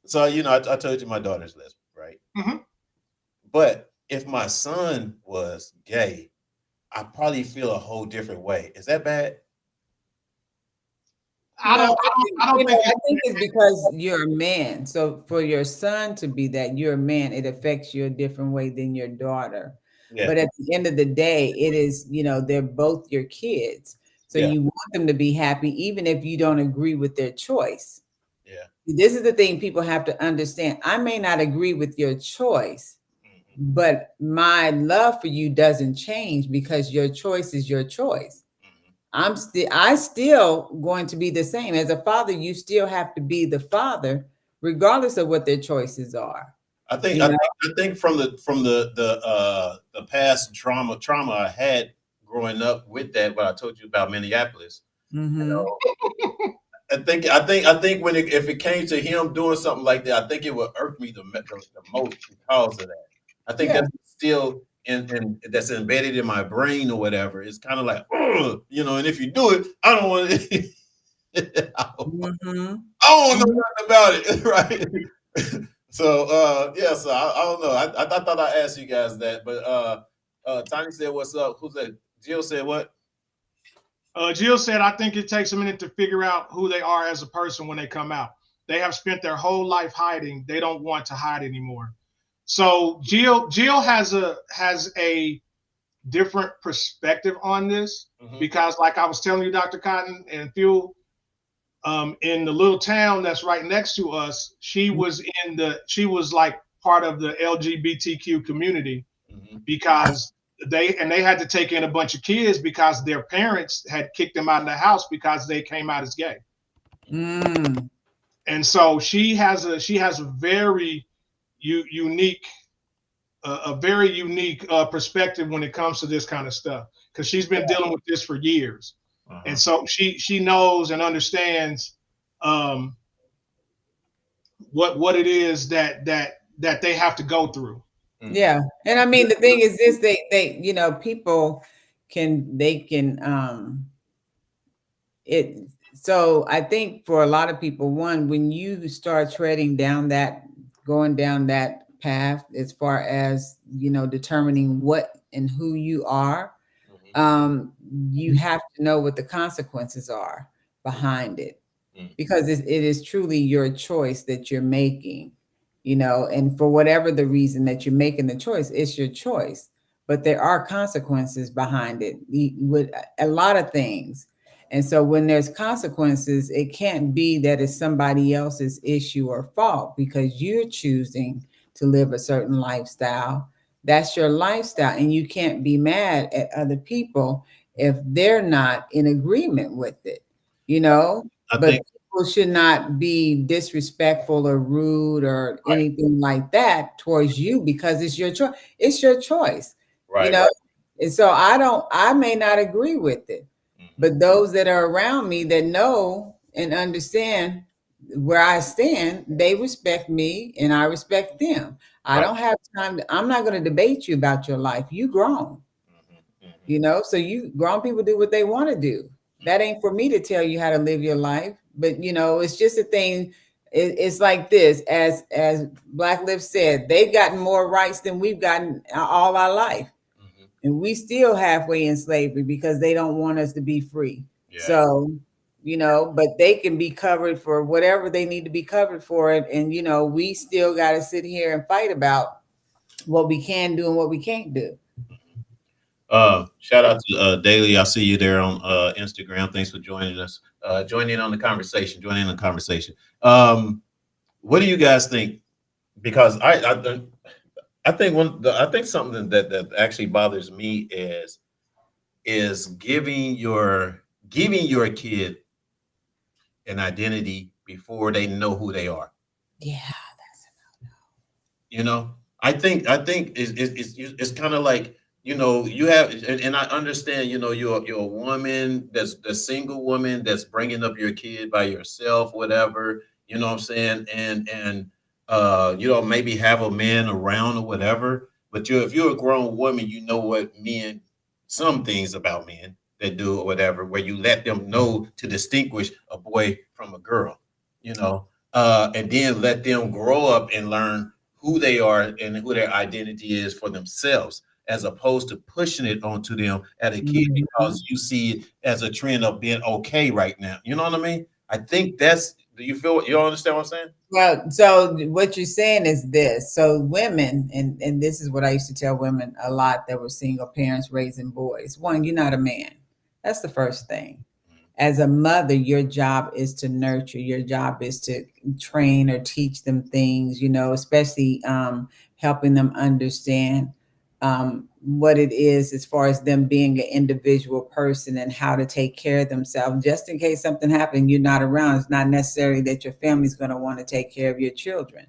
so I told you my daughter's lesbian, right?
Mm-hmm.
But if my son was gay, I probably feel a whole different way. Is that bad?
I don't think
I think it's because you're a man. So for your son to be that you're a man, it affects you a different way than your daughter.
Yeah.
But at the end of the day, it is, they're both your kids. So
Yeah.
you want them to be happy, even if you don't agree with their choice.
Yeah.
This is the thing people have to understand. I may not agree with your choice, but my love for you doesn't change because your choice is your choice. I still going to be the same. As a father, you still have to be the father, regardless of what their choices are.
I think from the past trauma I had growing up with that, what I told you about Minneapolis.
Mm-hmm.
I think if it came to him doing something like that, I think it would irk me the most because of that. I think that's still in that's embedded in my brain or whatever. It's kind of like, and if you do it, I don't want to. I don't want to know nothing about it, right? So so I don't know. I thought I asked you guys that, but Tiny said, "What's up?" Who's that? Jill said what?
Jill said, I think it takes a minute to figure out who they are as a person when they come out. They have spent their whole life hiding. They don't want to hide anymore. So Jill has a different perspective on this because, like I was telling you, Dr. Cotton and Phil, in the little town that's right next to us, she was like part of the LGBTQ community because they had to take in a bunch of kids because their parents had kicked them out of the house because they came out as gay. And so she has a very unique perspective when it comes to this kind of stuff because she's been dealing with this for years. And so she knows and understands what it is that they have to go through.
Yeah. And I mean, the thing is this, they people can so I think for a lot of people, when you start going down that path, as far as, determining what and who you are, you have to know what the consequences are behind it, because it is truly your choice that you're making, and for whatever the reason that you're making the choice, it's your choice, but there are consequences behind it with a lot of things. And so when there's consequences, it can't be that it's somebody else's issue or fault because you're choosing to live a certain lifestyle. That's your lifestyle, and you can't be mad at other people if they're not in agreement with it,
I think
people should not be disrespectful or rude or
Right.
anything like that towards you because it's your choice. It's your choice, you
Right.
know. And so I may not agree with it, but those that are around me that know and understand where I stand, they respect me and I respect them. I
Right.
don't have time I'm not going to debate you about your life. You grown, you know, so you grown people do what they want to do. That ain't for me to tell you how to live your life. But you know, it's just a thing. It's like this, as Black Lives said, they've gotten more rights than we've gotten all our life, and we still halfway in slavery because they don't want us to be free.
Yeah.
So, you know, but they can be covered for whatever they need to be covered for it, and you know, we still got to sit here and fight about what we can do and what we can't do.
Shout out to Daily. I see you there on Instagram. Thanks for joining us. Join in on the conversation. Join in the conversation. What do you guys think? Because I think I think something that actually bothers me is giving your kid an identity before they know who they are.
Yeah.
You know, I think it's kind of like, you know, you have, and I understand, you know, you're a woman that's the single woman that's bringing up your kid by yourself, whatever, you know what I'm saying, and you know, maybe have a man around or whatever. But if you're a grown woman, you know what men, some things about men that do or whatever, where you let them know to distinguish a boy from a girl, you know, and then let them grow up and learn who they are and who their identity is for themselves, as opposed to pushing it onto them at a kid
Mhm.
because you see it as a trend of being okay right now. You know what I mean? I think that's, do you feel, you understand what I'm saying?
Well, so what you're saying is this. So women, and this is what I used to tell women a lot that were single parents raising boys. One, you're not a man. That's the first thing. As a mother, your job is to nurture. Your job is to train or teach them things, you know, especially helping them understand what it is as far as them being an individual person and how to take care of themselves. Just in case something happened, you're not around. It's not necessary that your family's going to want to take care of your children,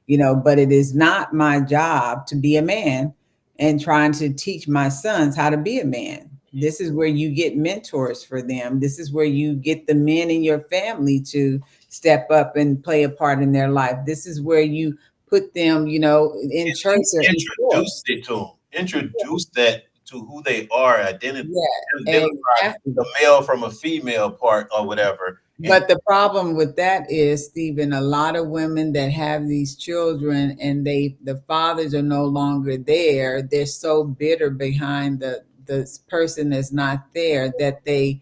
you know, but it is not my job to be a man and trying to teach my sons how to be a man. This is where you get mentors for them. This is where you get the men in your family to step up and play a part in their life. This is where you put them, you know, in
At
church
least
or in
introduce
sports.
it to them. Introduce that to who they are,
Yeah,
identify
exactly.
the male from a female part or whatever. And
But the problem with that is, Stephen, a lot of women that have these children and the fathers are no longer there, they're so bitter behind the person that's not there that they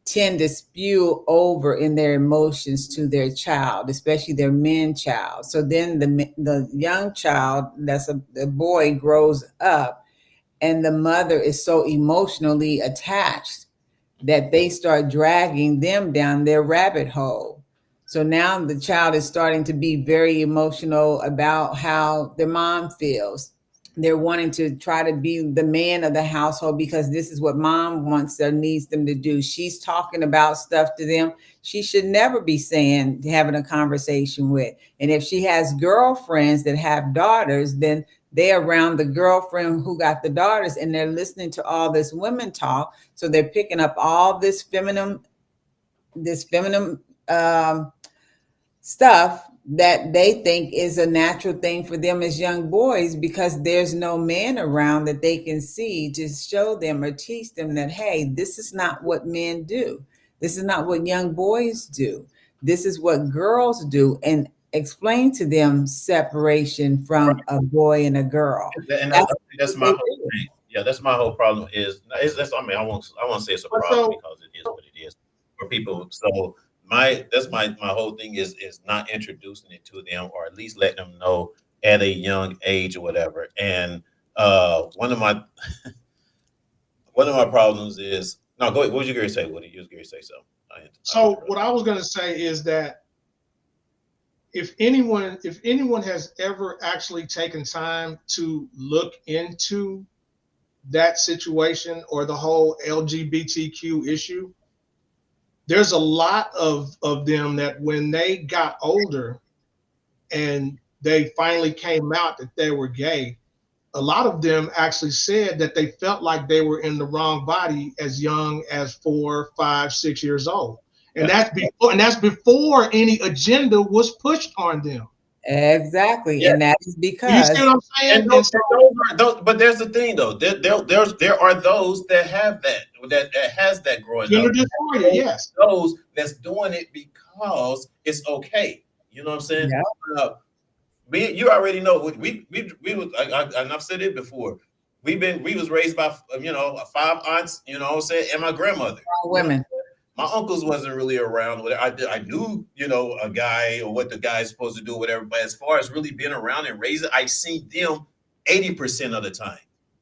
tend to spew over in their emotions to their child, especially their man child. So then the young child, that's the boy, grows up and the mother is so emotionally attached that they start dragging them down their rabbit hole. So now the child is starting to be very emotional about how their mom feels. They're wanting to try to be the man of the household because this is what mom wants or needs them to do. She's talking about stuff to them she should never be saying, having a conversation with. And if she has girlfriends that have daughters, then they're around the girlfriend who got the daughters and they're listening to all this women talk, so they're picking up all this feminine um, stuff that they think is a natural thing for them as young boys because there's no man around that they can see to show them or teach them that, hey, this is not what men do. This is not what young boys do. This is what girls do. And explain to them separation from a boy and a girl.
I
That's
think that's
what
my
they
whole
do.
thing. Yeah, that's my whole problem. Is it's that's, I mean, I won't say it's a
But
problem
so
because it is what it is for people. So my whole thing is not introducing it to them, or at least letting them know at a young age or whatever. And one of my problems is, no, go ahead. What was you going to say? What did you was going to say? So I
so
interrupted.
what I was going to say is that if anyone has ever actually taken time to look into that situation or the whole LGBTQ issue, there's a lot of them that when they got older and they finally came out that they were gay, a lot of them actually said that they felt like they were in the wrong body as young as 4, 5, 6 years old. And
Yeah.
that's before any agenda was pushed on them.
Exactly.
Yeah.
And that is
You see
because
what I'm saying?
And
And so,
but there's the thing though. There are those that have that has that growing
gender
up.
dysphoria, yes.
Those that's doing it because it's okay. You know what I'm saying?
yeah,
Uh, you already know we was and I've said it before. We was raised by 5 aunts. You know what I'm saying, and my grandmother. You know,
women.
my uncles wasn't really around. I knew, a guy or what the guy's supposed to do, whatever. But as far as really being around and raising, I seen them 80% of the time.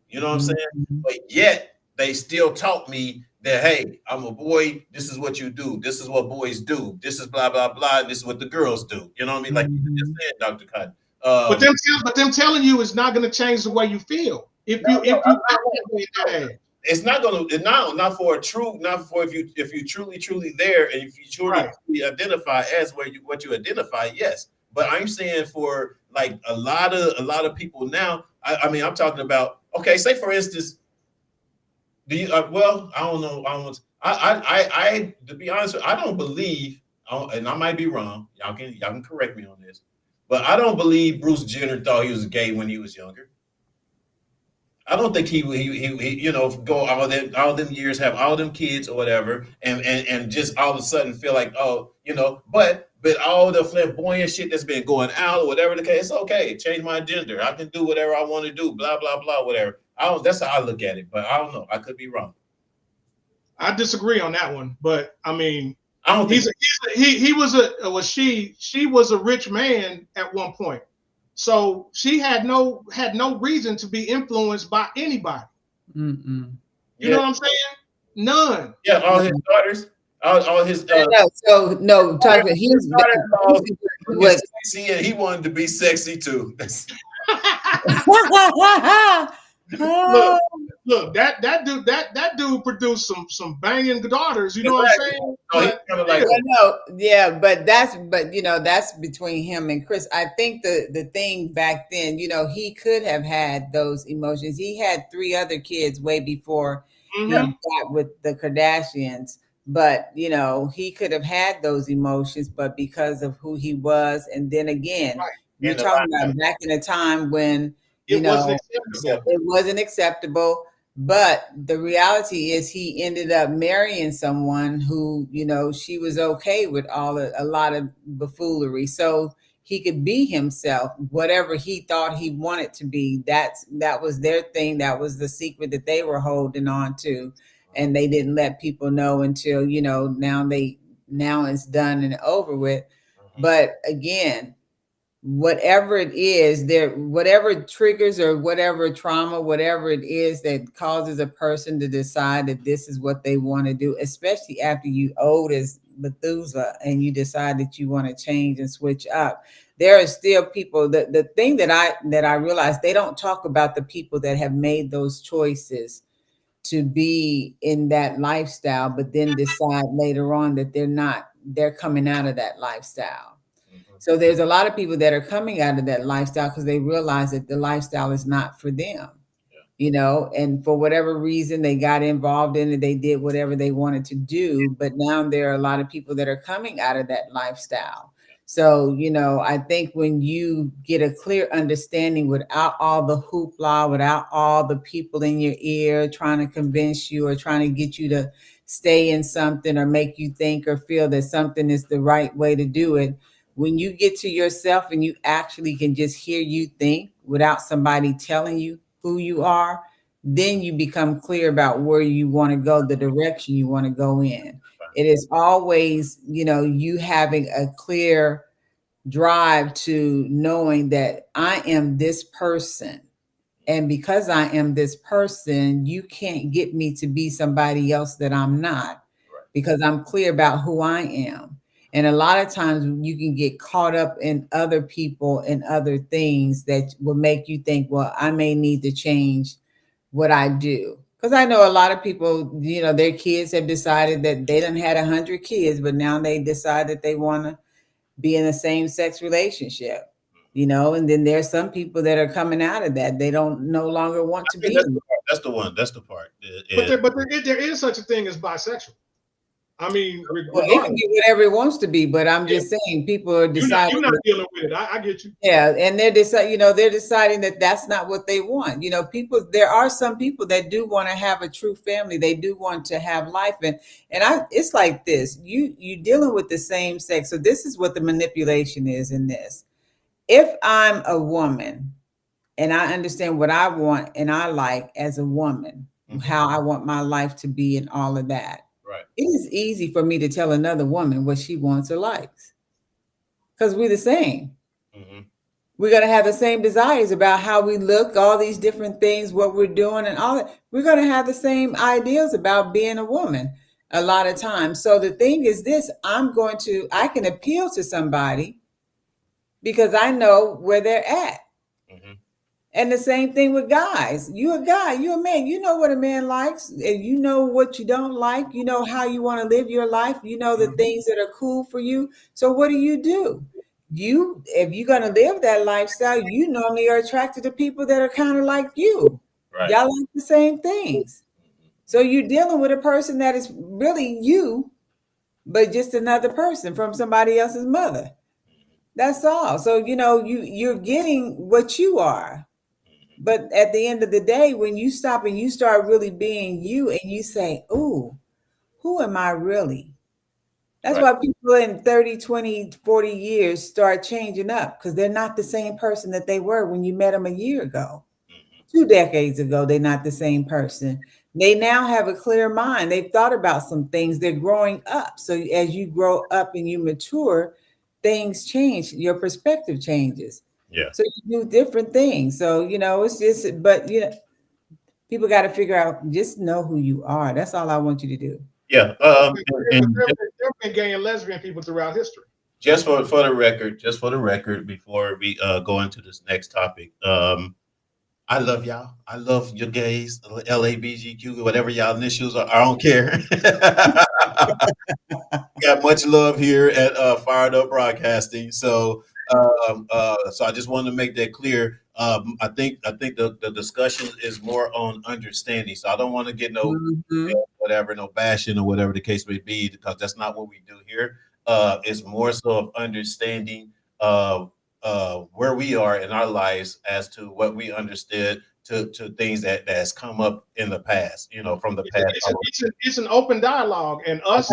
You know what I'm saying?
Mhm.
But yet they still taught me that, hey, I'm a boy. This is what you do. This is what boys do. This is blah blah blah. This is what the girls do. You know what I mean? Like you just
Mhm.
said, Dr. Cotton.
But them telling you is not going to change the way you feel. If
No,
you
no,
act that way in that age.
it's not gonna not for a true not for if you truly there and if you
Right.
truly identify as what you identify, yes. But I'm saying for like a lot of people now, I mean I'm talking about, okay, say for instance, do you well, I don't know, I to be honest I don't believe, and I might be wrong, y'all can correct me on this, but I don't believe Bruce Jenner thought he was gay when he was younger. I don't think he go all them years, have all them kids or whatever, and just all of a sudden feel like, oh, but all the flamboyant shit that's been going out or whatever the case, it's okay, change my gender, I can do whatever I want to do, blah blah blah, whatever. I don't That's how I look at it, but I don't know, I could be wrong.
I disagree on that one, but I mean,
I don't think
he was she was a rich man at one point, so she had no reason to be influenced by anybody.
Mm-mm.
You
yeah,
know what I'm saying? None.
yeah, all his daughters, all his
No, so no, talking
his
he's
daughters
what
sexy, and he wanted to be sexy too.
look, look, that dude produced some banging daughters. You know what I'm
Exactly.
saying?
So he's
But
kind of like,
still,
well, no, yeah, but that's between him and Chris. I think the thing back then, he could have had those emotions. He had three other kids way before he
hmm
got with the Kardashians, but he could have had those emotions, but because of who he was, and then again,
right.
you're
in the
talking
lifestyle.
about back in a time when you
It wasn't
know
acceptable.
it wasn't acceptable. But the reality is, he ended up marrying someone who, she was okay with a lot of buffoonery. So he could be himself, whatever he thought he wanted to be. That was their thing. That was the secret that they were holding on to, and they didn't let people know until now it's done and over with. But again, whatever it is there, whatever triggers or whatever trauma, whatever it is that causes a person to decide that this is what they want to do, especially after you old as Methuselah and you decide that you want to change and switch up, there are still people that the thing that I realize, they don't talk about the people that have made those choices to be in that lifestyle, but then decide later on that they're coming out of that lifestyle. So there's a lot of people that are coming out of that lifestyle because they realize that the lifestyle is not for them, and for whatever reason they got involved in it, they did whatever they wanted to do. But now there are a lot of people that are coming out of that lifestyle. So, I think when you get a clear understanding without all the hoopla, without all the people in your ear trying to convince you or trying to get you to stay in something or make you think or feel that something is the right way to do it, when you get to yourself and you actually can just hear you think without somebody telling you who you are, then you become clear about where you want to go, the direction you want to go in. It is always, you having a clear drive to knowing that I am this person. And because I am this person, you can't get me to be somebody else that I'm not, because I'm clear about who I am. And a lot of times you can get caught up in other people and other things that will make you think, well, I may need to change what I do. Because I know a lot of people, you know, their kids have decided that they done had 100 kids, but now they decide that they want to be in a same sex relationship, you know, and then there's some people that are coming out of that. They don't no longer want to be.
That's the one. That's the part.
There is such a thing as bisexual. I mean,
Well, it can be whatever it wants to be, but I'm just saying people are deciding.
You're not dealing with it. I get you.
Yeah, and they're deciding, you know, they're deciding that that's not what they want. You know, people. There are some people that do want to have a true family. They do want to have life, and it's like this. You dealing with the same sex, so this is what the manipulation is in this. If I'm a woman and I understand what I want and I like as a woman, how I want my life to be and all of that.
Right.
It is easy for me to tell another woman what she wants or likes because we're the same. We're going to have the same desires about how we look, all these different things, what we're doing and all that. We're going to have the same ideals about being a woman a lot of times. So the thing is this, I can appeal to somebody because I know where they're at. And the same thing with guys. You're a guy, you're a man. You know what a man likes, and you know what you don't like. You know how you want to live your life. You know the things that are cool for you. So what do? If you're going to live that lifestyle, you normally are attracted to people that are kind of like you. Right. Y'all like the same things. So you're dealing with a person that is really you, but just another person from somebody else's mother. That's all. So, you know, you're getting what you are. But at the end of the day, when you stop and you start really being you and you say, ooh, who am I really? That's why people in 30, 20, 40 years start changing up because they're not the same person that they were when you met them a year ago. 2 decades ago, they're not the same person. They now have a clear mind. They've thought about some things. They're growing up. So as you grow up and you mature, things change. Your perspective changes.
Yeah.
So you do different things. So, you know, it's just, but, you know, people got to figure out, just know who you are. That's all I want you to do.
Yeah.
There have been gay and lesbian people throughout history.
Just for the record, before we go into this next topic, I love y'all. I love your gays, LABGQ, whatever y'all initials are. I don't care. Got much love here at Fired Up Broadcasting. So I just wanted to make that clear. I think the discussion is more on understanding. So I don't want to get no whatever, no bashing or whatever the case may be, because that's not what we do here. It's more so of understanding where we are in our lives as to what we understood to things that has come up in the past, you know, from the past.
It's an open dialogue, and us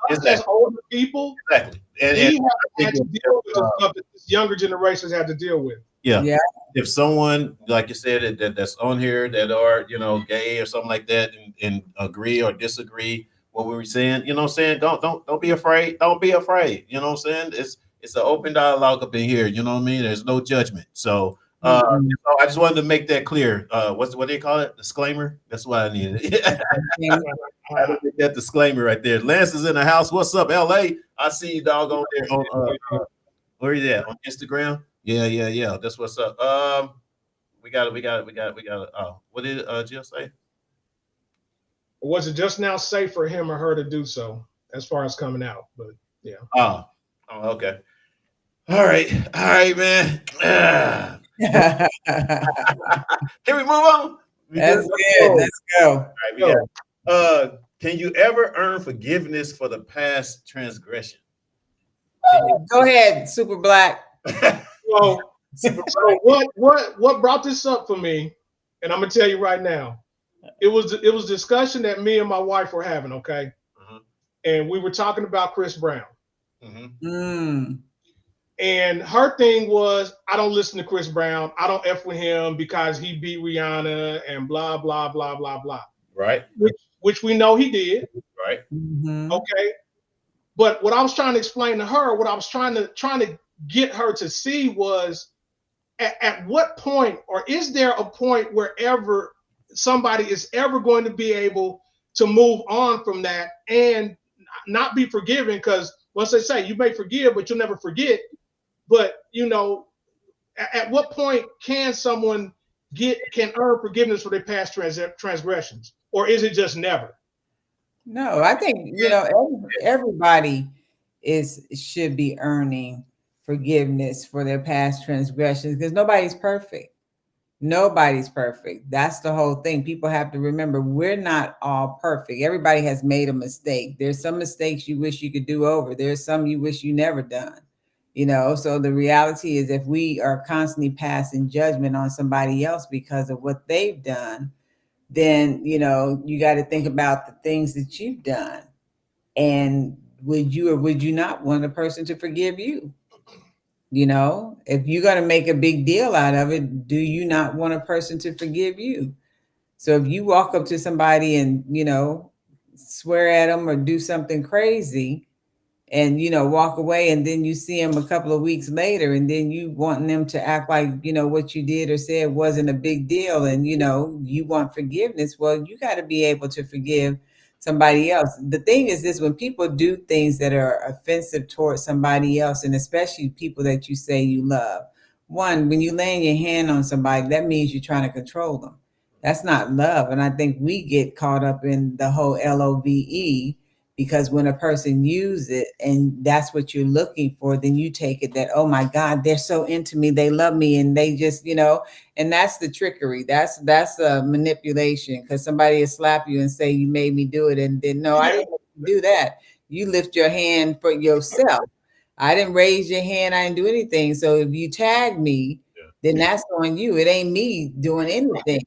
as older people,
exactly, and
we have had to deal with the stuff that this younger generations had to deal with.
Yeah. If someone, like you said, that's on here that are, you know, gay or something like that, and agree or disagree what we were saying, you know what I'm saying? Don't be afraid. Don't be afraid. You know what I'm saying? It's an open dialogue up in here. You know what I mean? There's no judgment. So I just wanted to make that clear. What do you call it? Disclaimer. That's what I needed. That disclaimer right there. Lance is in the house. What's up, LA? I see you, dog, on there. On where you at? On Instagram? Yeah. That's what's up. We got it. Oh, what did Jill say?
Was it just now safe for him or her to do so as far as coming out? But yeah.
Oh, okay. All right, man. Can we move on?
That's good. Let's go.
All right, we got. Can you ever earn forgiveness for the past transgression?
Go ahead, Super Black.
So what brought this up for me, and I'm gonna tell you right now, it was discussion that me and my wife were having, okay? And we were talking about Chris Brown. And her thing was, I don't listen to Chris Brown. I don't F with him because he beat Rihanna and blah, blah, blah, blah, blah.
Right.
Which we know he did.
Right.
Okay. But what I was trying to explain to her, what I was trying to get her to see was at what point, or is there a point wherever somebody is ever going to be able to move on from that and not be forgiven? Because once they say you may forgive, but you'll never forget. But, you know, at what point can someone can earn forgiveness for their past transgressions, or is it just never?
No, I think everybody should be earning forgiveness for their past transgressions because nobody's perfect. Nobody's perfect. That's the whole thing. People have to remember we're not all perfect. Everybody has made a mistake. There's some mistakes you wish you could do over. There's some you wish you never done. So the reality is if we are constantly passing judgment on somebody else because of what they've done, then you got to think about the things that you've done. And would you or would you not want a person to forgive you? If you're going to make a big deal out of it, do you not want a person to forgive you? So if you walk up to somebody and, swear at them or do something crazy and, walk away, and then you see them a couple of weeks later and then you want them to act like, what you did or said wasn't a big deal and, you want forgiveness, well, you got to be able to forgive somebody else. The thing is this: when people do things that are offensive towards somebody else, and especially people that you say you love, one, when you laying your hand on somebody, that means you're trying to control them. That's not love. And I think we get caught up in the whole LOVE, because when a person uses it and that's what you're looking for, then you take it that, oh my God, they're so into me, they love me, and they just, and that's the trickery. That's a manipulation, because somebody will slap you and say you made me do it, and then no, I didn't do that. You lift your hand for yourself. I didn't raise your hand. I didn't do anything. So if you tag me, then that's on you. It ain't me doing anything.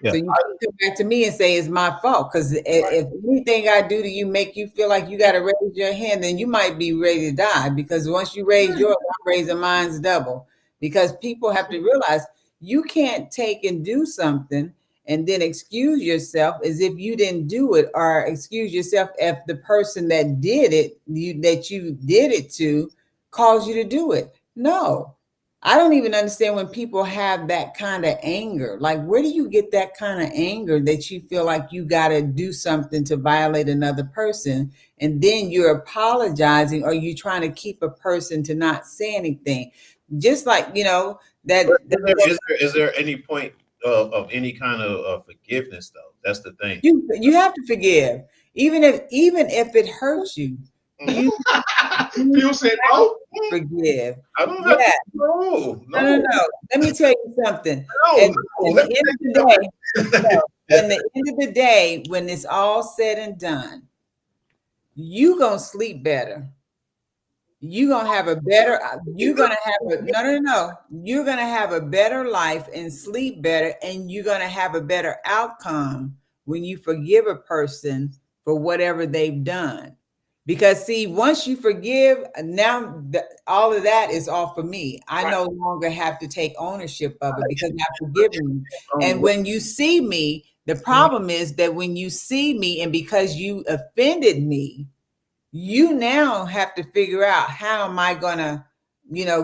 Yeah.
So you can come back to me and say it's my fault, because if anything I do to you make you feel like you got to raise your hand, then you might be ready to die, because once you raise yours, I'm raising mine's double. Because people have to realize you can't take and do something and then excuse yourself as if you didn't do it, or excuse yourself if the person that did it, that you did it to, caused you to do it. No. I don't even understand when people have that kind of anger. Like, where do you get that kind of anger that you feel like you got to do something to violate another person, and then you're apologizing, or you trying to keep a person to not say anything? Just like,
Is there any point of any kind of forgiveness though? That's the thing.
You have to forgive, even if it hurts you. You
Phil said no.
forgive.
I don't have to, no.
No. Let me tell you something.
No.
At the end of the day, when it's all said and done, you gonna sleep better. You're gonna have a better. You're gonna have a no. You're gonna have a better life and sleep better, and you're gonna have a better outcome when you forgive a person for whatever they've done. Because see, once you forgive, now all of that is off of me. I no longer have to take ownership of it because I've forgiven you. And when you see me, the problem is that when you see me and because you offended me, you now have to figure out, how am I going to,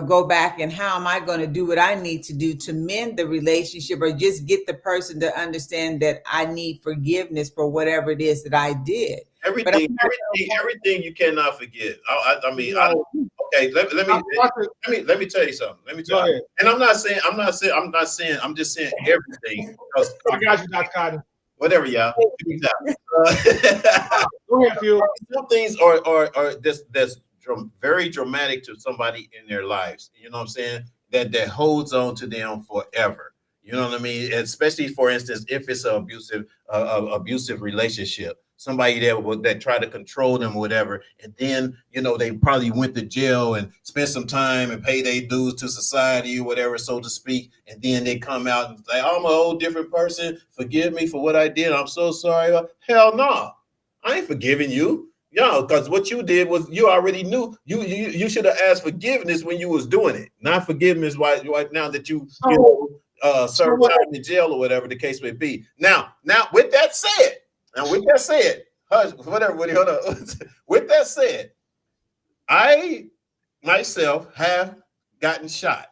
go back, and how am I going to do what I need to do to mend the relationship, or just get the person to understand that I need forgiveness for whatever it is that I did.
Everything you cannot forgive. Okay. Let me tell you something. And I'm just saying everything.
I got you, Dr. Cotton.
Whatever, y'all.
Go ahead, Phil.
Some things are that's very dramatic to somebody in their lives. You know what I'm saying? That holds on to them forever. You know what I mean? Especially, for instance, if it's an abusive relationship, somebody that tried to control them or whatever, and then they probably went to jail and spent some time and paid their dues to society or whatever, so to speak, and then they come out and say, "I'm a whole different person. Forgive me for what I did. I'm so sorry." Hell no, I ain't forgiving you. Because what you did was, you already knew. You should have asked forgiveness when you was doing it, not forgiveness right now that you serve time in jail or whatever the case may be. Now with that said, hush, whatever, hold on. With that said, I myself have gotten shot,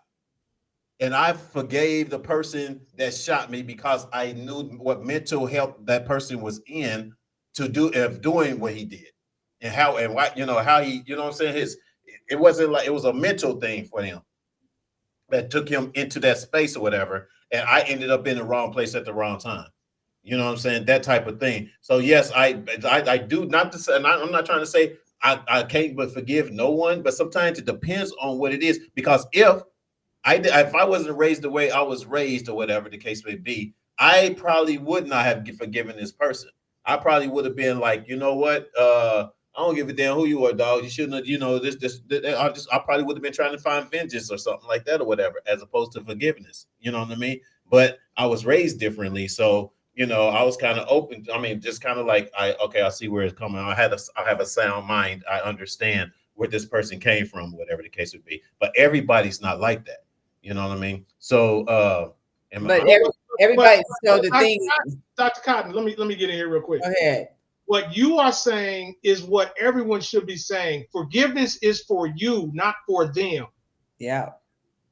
and I forgave the person that shot me because I knew what mental health that person was in doing what he did, and how and why, how he, what I'm saying, it wasn't like it was a mental thing for him that took him into that space or whatever. and I ended up in the wrong place at the wrong time. You know what I'm saying? That type of thing. So yes, I do not to say, and I'm not trying to say I can't but forgive no one, but sometimes it depends on what it is. Because if I wasn't raised the way I was raised, or whatever the case may be, I probably would not have forgiven this person. I probably would have been like, you know what? I don't give a damn who you are, dog. You shouldn't have, I probably would have been trying to find vengeance or something like that or whatever, as opposed to forgiveness. You know what I mean? But I was raised differently. So, I was kind of open. I mean, just kind of like, I see where it's coming. I have a sound mind. I understand where this person came from, whatever the case would be. But everybody's not like that. You know what I mean? So,
everybody. So the thing,
Dr. Cotton, let me get in here real quick.
Go ahead.
What you are saying is what everyone should be saying. Forgiveness is for you, not for them.
Yeah.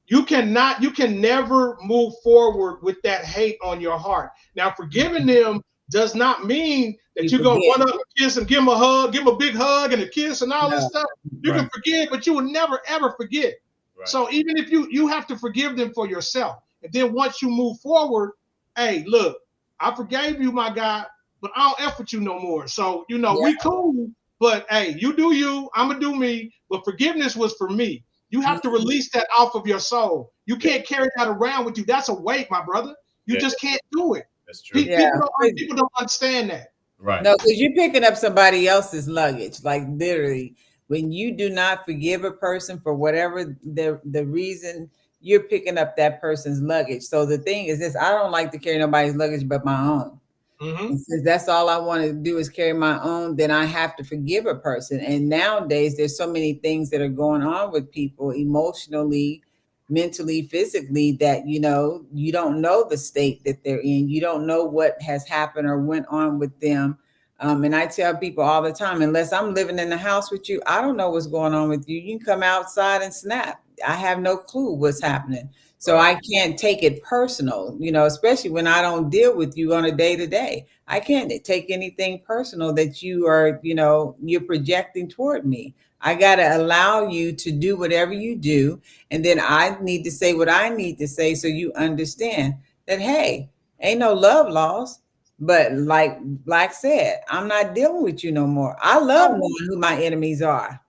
You can never move forward with that hate on your heart. Now, forgiving them does not mean that you're going to run up and kiss and give them a hug, give them a big hug and a kiss and all this stuff. You can forgive, but you will never, ever forget. Right. So even if you have to forgive them for yourself. And then once you move forward, hey, look, I forgave you, my guy, but I don't F with you no more. So, we cool, but hey, you do you, I'm going to do me. But forgiveness was for me. You have to release that off of your soul. You can't carry that around with you. That's a weight, my brother. You just can't do it.
That's true.
People don't understand that.
Right.
No, because you're picking up somebody else's luggage. Like literally, when you do not forgive a person for whatever the reason, you're picking up that person's luggage. So the thing is this: I don't like to carry nobody's luggage but my own. And since that's all I want to do is carry my own, then I have to forgive a person. And nowadays, there's so many things that are going on with people emotionally, mentally, physically, that, you don't know the state that they're in. You don't know what has happened or went on with them. And I tell people all the time, unless I'm living in the house with you, I don't know what's going on with you. You can come outside and snap. I have no clue what's happening. So I can't take it personal, especially when I don't deal with you on a day-to-day. I can't take anything personal that you are, you're projecting toward me. I got to allow you to do whatever you do. And then I need to say what I need to say so you understand that, hey, ain't no love lost. But like Black said, I'm not dealing with you no more. I love knowing who my enemies are,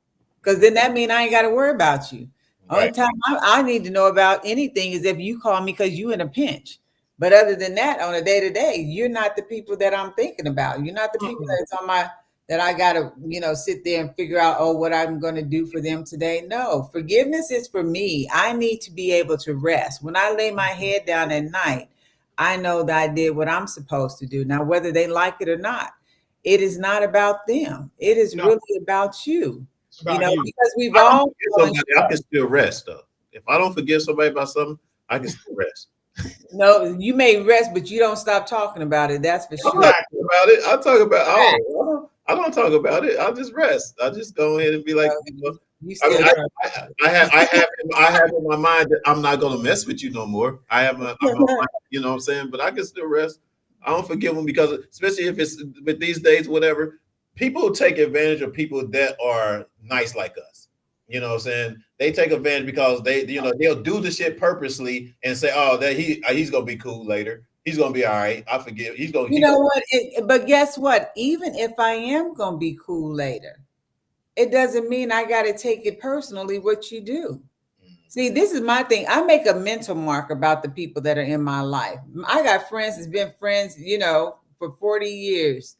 because then that means I ain't got to worry about you. Only time I need to know about anything is if you call me because you in a pinch. But other than that, on a day-to-day, you're not the people that I'm thinking about. You're not the people that's on that I gotta, sit there and figure out, what I'm gonna do for them today. No, forgiveness is for me. I need to be able to rest. When I lay my head down at night, I know that I did what I'm supposed to do. Now, whether they like it or not, it is not about them. It is really about you. Because we've all.
I can still rest though. If I don't forgive somebody about something, I can still rest.
No, you may rest, but you don't stop talking about it. That's for sure.
I'm not talking about it. I talk about. I don't talk about it. I'll just rest. I'll just go ahead and be like. I have in my mind that I'm not gonna mess with you no more. I have you know what I'm saying, but I can still rest. I don't forgive them because, especially if it's with these days, whatever. People take advantage of people that are nice like us. You know what I'm saying? They take advantage because they'll do the shit purposely and say, oh, that he's gonna be cool later. He's gonna be all right. I forgive. He's gonna.
But guess what? Even if I am gonna be cool later, it doesn't mean I got to take it personally what you do. See, this is my thing. I make a mental mark about the people that are in my life. I got friends that's been friends, for 40 years.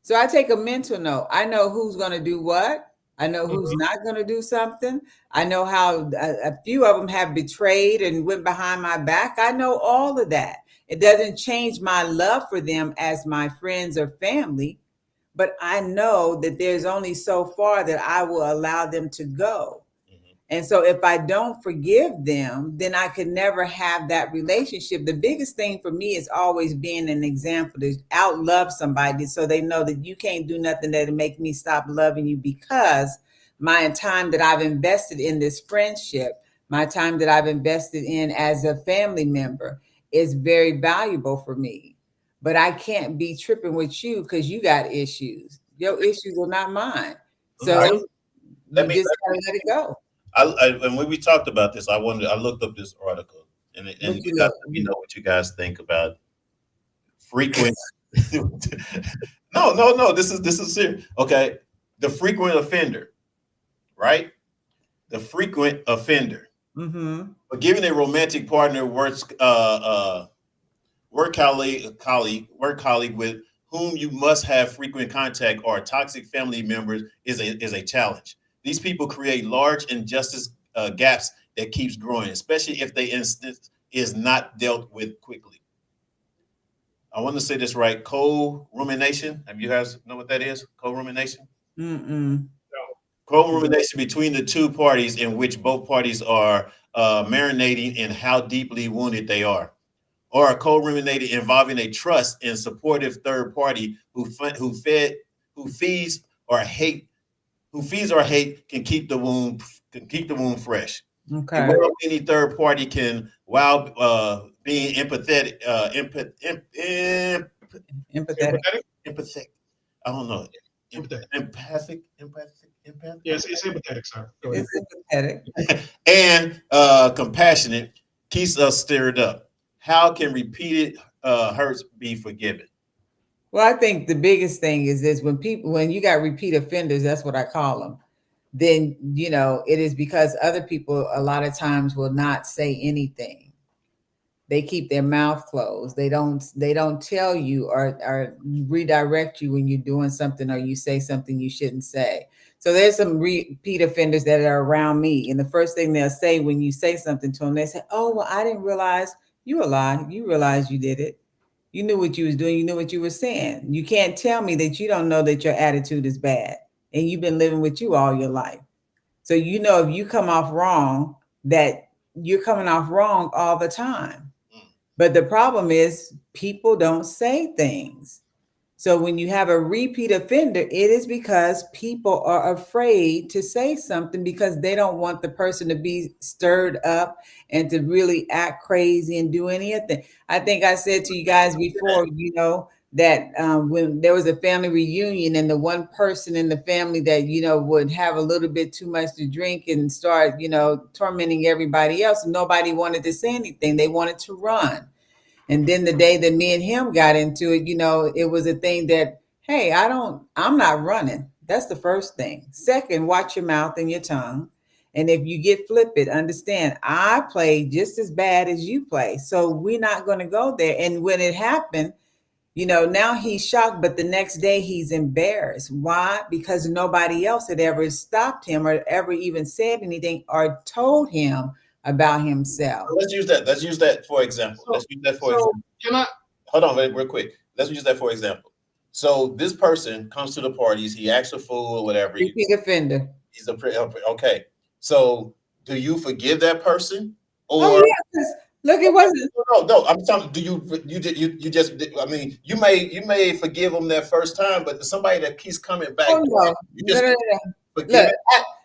So I take a mental note. I know who's going to do what. I know who's not going to do something. I know how a few of them have betrayed and went behind my back. I know all of that. It doesn't change my love for them as my friends or family, but I know that there's only so far that I will allow them to go. And so if I don't forgive them, then I could never have that relationship. The biggest thing for me is always being an example to outlove somebody so they know that you can't do nothing that'll make me stop loving you, because my time that I've invested in this friendship, my time that I've invested in as a family member is very valuable for me. But I can't be tripping with you because you got issues. Your issues are not mine. So you just gotta let it go.
And when we talked about this, I looked up this article, and
What
you
you
guys
look?
let me know what you guys think about frequent. No. This is serious. Okay, the frequent offender, right? The frequent offender.
Mm-hmm.
Forgiving a romantic partner, work colleague with whom you must have frequent contact, or toxic family members is a challenge. These people create large injustice gaps that keeps growing, especially if the instance is not dealt with quickly. I want to say this right. Co-rumination. Have you guys know what that is? Co-rumination.
Mm-mm.
Co-rumination between the two parties, in which both parties are marinating in how deeply wounded they are, or a co-ruminated involving a trust and supportive third party who feeds or hate can keep the wound fresh. A
Okay.
well-meaning third party can, while being empathetic,
Empathetic.
empathetic. I don't know.
Empathetic.
Empathic.
Yes, it's empathetic, sir. Go ahead.
It's empathetic.
And compassionate, keeps us stirred up. How can repeated hurts be forgiven?
Well, I think the biggest thing is this: when you got repeat offenders, that's what I call them. Then it is because other people a lot of times will not say anything. They keep their mouth closed. They don't tell you or redirect you when you're doing something, or you say something you shouldn't say. So there's some repeat offenders that are around me, and the first thing they'll say when you say something to them, they say, "Oh, well, I didn't realize." You a lie. You realize you did it. You knew what you was doing. You knew what you were saying. You can't tell me that you don't know that your attitude is bad and you've been living with you all your life. So if you come off wrong, that you're coming off wrong all the time. But the problem is people don't say things. So when you have a repeat offender, it is because people are afraid to say something because they don't want the person to be stirred up and to really act crazy and do anything. I think I said to you guys before, that when there was a family reunion and the one person in the family that, would have a little bit too much to drink and start, tormenting everybody else, nobody wanted to say anything. They wanted to run. And then the day that me and him got into it, it was a thing that, hey, I'm not running. That's the first thing. Second, watch your mouth and your tongue. And if you get flippant, understand I play just as bad as you play. So we're not going to go there. And when it happened, now he's shocked, but the next day he's embarrassed. Why? Because nobody else had ever stopped him or ever even said anything or told him about himself.
Let's use that. Let's use that for example.
Can I?
Hold on, real quick. Let's use that for example. So this person comes to the parties. He acts a fool or whatever.
Repeat offender.
He's okay. So do you forgive that person? Or
Oh yeah, look, it wasn't.
No. I'm talking. Do you just? I mean, you may forgive them that first time, but somebody that keeps coming back,
Oh no,
you just
no.
forgive
Look,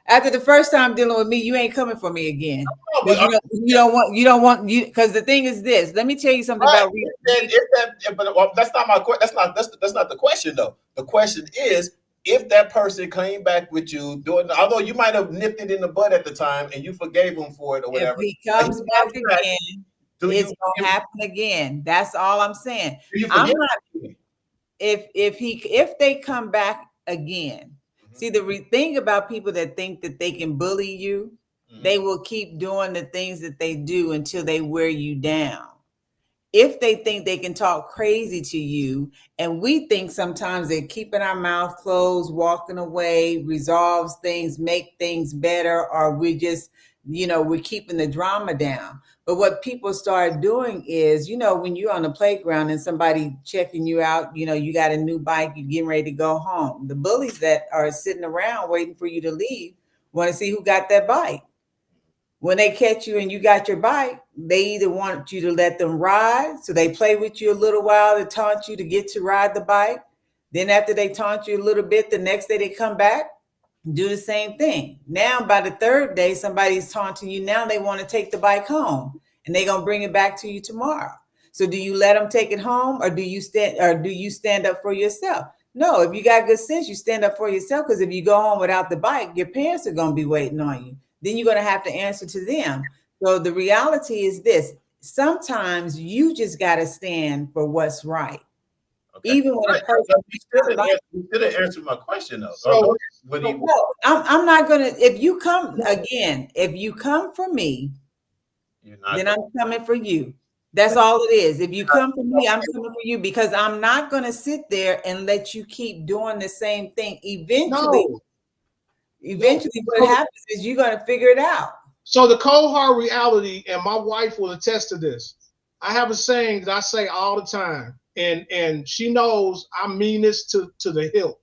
after the first time dealing with me, you ain't coming for me again.
No, but
You don't want because the thing is this. Let me tell you something
right.
about
But that's not my question. That's not the question though. The question is, if that person came back with you although you might have nipped it in the bud at the time and you forgave him for it or
if
whatever.
he comes back again, it's gonna happen again. That's all I'm saying. I'm not. If they come back again, see the thing about people that think that they can bully you, they will keep doing the things that they do until they wear you down. If they think they can talk crazy to you, and we think sometimes that keeping our mouth closed, walking away, resolves things, make things better, or we just, we're keeping the drama down. But what people start doing is, when you're on the playground and somebody checking you out, you got a new bike, you're getting ready to go home. The bullies that are sitting around waiting for you to leave want to see who got that bike. When they catch you and you got your bike, they either want you to let them ride, so they play with you a little while to taunt you to get to ride the bike. Then after they taunt you a little bit, the next day they come back, do the same thing. Now by the third day, somebody's taunting you. Now they want to take the bike home and they're going to bring it back to you tomorrow. So do you let them take it home, or do you stand up for yourself? No, if you got good sense, you stand up for yourself, because if you go home without the bike, your parents are going to be waiting on you. Then you're going to have to answer to them. So the reality is this: sometimes you just got to stand for what's right.
Okay.
Even when a person
You still didn't answer my question though.
So,
what do you?
no, I'm not gonna. If you come again, if you come for me, then I'm coming for you. That's all it is. If you come for me, I'm coming for you, because I'm not gonna sit there and let you keep doing the same thing. Eventually, what happens is you're gonna figure it out.
So the cold hard reality, and my wife will attest to this. I have a saying that I say all the time, and she knows I mean this to the hilt.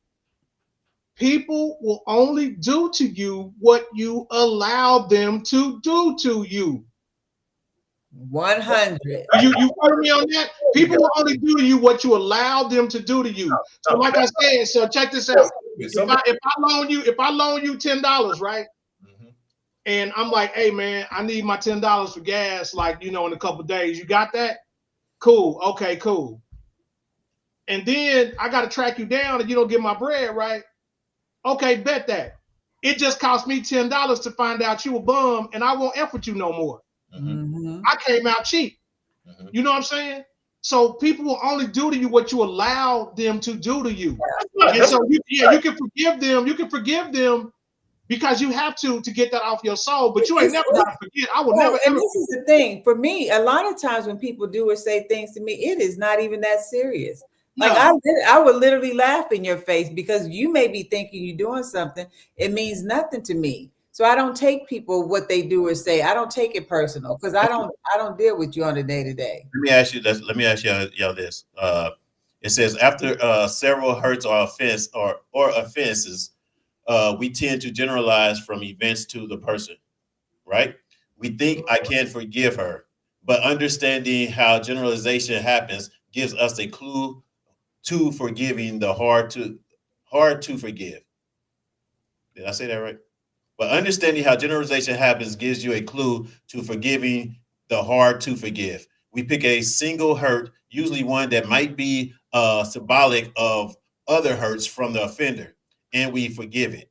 People will only do to you what you allow them to do to you.
100.
You follow me on that? People will only do to you what you allow them to do to you. So, like I said, so check this out. If I loan you $10, right?
Mhm.
And I'm like, hey man, I need my $10 for gas, like, in a couple of days. You got that? Cool. Okay, cool. And then I got to track you down and you don't get my bread, right? Okay, bet that. It just cost me $10 to find out you a bum, and I won't F with you no more.
Mm-hmm.
I came out cheap.
Mhm.
You know what I'm saying? So people will only do to you what you allow them to do to you. And so you can forgive them. You can forgive them because you have to get that off your soul. But you ain't never gotta forget. I will never
And
ever.
this is the thing for me. A lot of times when people do or say things to me, it is not even that serious. Like
No.
I would literally laugh in your face because you may be thinking you're doing something. It means nothing to me. So I don't take people what they do or say. I don't take it personal because I don't deal with you on a day to day.
Let me ask you this. Let me ask y'all this. It says after several hurts or offenses, we tend to generalize from events to the person, right? We think I can forgive her, but understanding how generalization happens gives us a clue to forgiving the hard to forgive. Did I say that right? But understanding how generalization happens gives you a clue to forgiving the hard to forgive. We pick a single hurt, usually one that might be symbolic of other hurts from the offender, and we forgive it.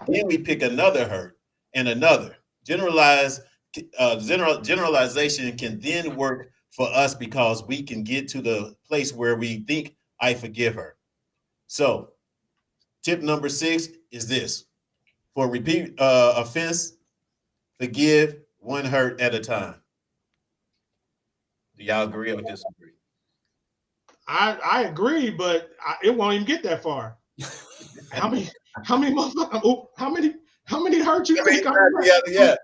Then we pick another hurt and another. Generalization can then work for us because we can get to the place where we think I forgive her. So, tip number 6 is this: for repeat offense, forgive one hurt at a time. Do y'all agree or disagree?
I agree, but it won't even get that far. How many hurts you think I'm
Yeah.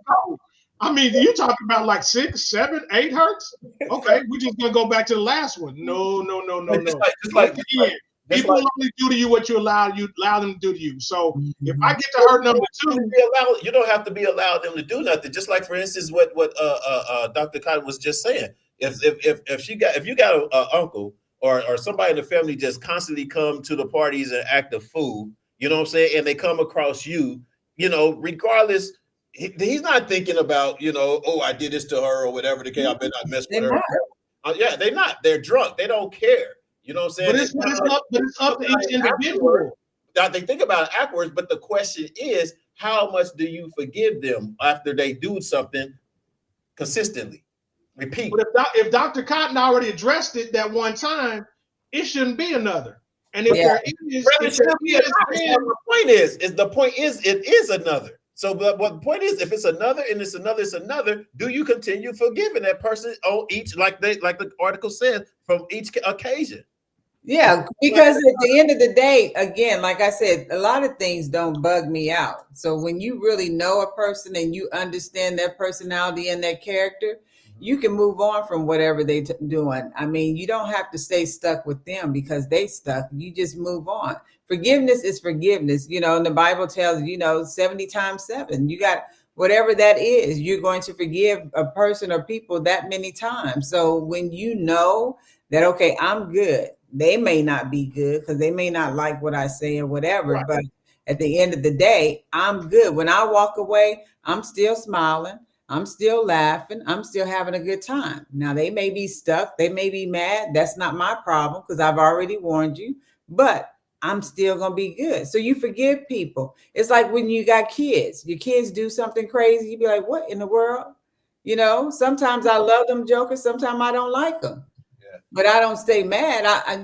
I mean, you talking about like 6, 7, 8 hurts? Okay, we're just gonna go back to the last one. No. People only do to you what you allow them to do to you. So if I get to hurt number 2,
you don't have to be allowed them to do nothing. Just like, for instance, what Dr. Cotton was just saying. If you got an uncle or somebody in the family just constantly come to the parties and act a fool, you know what I'm saying, and they come across you, regardless. He's not thinking about, oh, I did this to her or whatever the case. I better not mess with her. Yeah, they're not. They're drunk. They don't care. You know what I'm saying?
But it's up to each individual.
Now they think about it afterwards, but the question is, how much do you forgive them after they do something consistently? Repeat.
But if Dr. Cotton already addressed it that one time, it shouldn't be another. And if there is,
the point is it is another. So, but the point is, if it's another and it's another, do you continue forgiving that person on each, like the article said, from each occasion?
Yeah, because at the end of the day, again, like I said, a lot of things don't bug me out. So when you really know a person and you understand their personality and their character, you can move on from whatever they're doing. I mean, you don't have to stay stuck with them because they stuck. You just move on. Forgiveness is forgiveness. And the Bible tells, 70 times 7. You got whatever that is, you're going to forgive a person or people that many times. So when you know that, okay, I'm good. They may not be good because they may not like what I say or whatever. Right. But at the end of the day, I'm good. When I walk away, I'm still smiling. I'm still laughing. I'm still having a good time. Now, they may be stuck. They may be mad. That's not my problem because I've already warned you. But I'm still going to be good. So you forgive people. It's like when you got kids. Your kids do something crazy. You be like, what in the world? You know, sometimes I love them jokers, sometimes I don't like them.
Yeah.
But I don't stay mad. I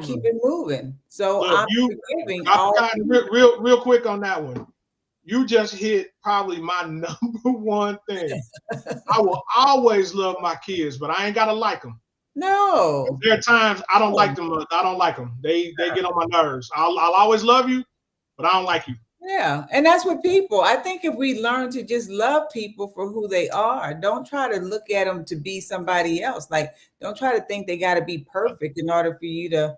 keep it moving. So
Look,
I'm
you,
forgiving
Dr.
all.
Cotton, real quick on that one. You just hit probably my number one thing. I will always love my kids, but I ain't gotta like them.
No.
There are times I don't like them. I don't like them. They get on my nerves. I'll always love you, but I don't like you.
Yeah, and that's what people. I think if we learn to just love people for who they are, don't try to look at them to be somebody else. Like, don't try to think they got to be perfect in order for you to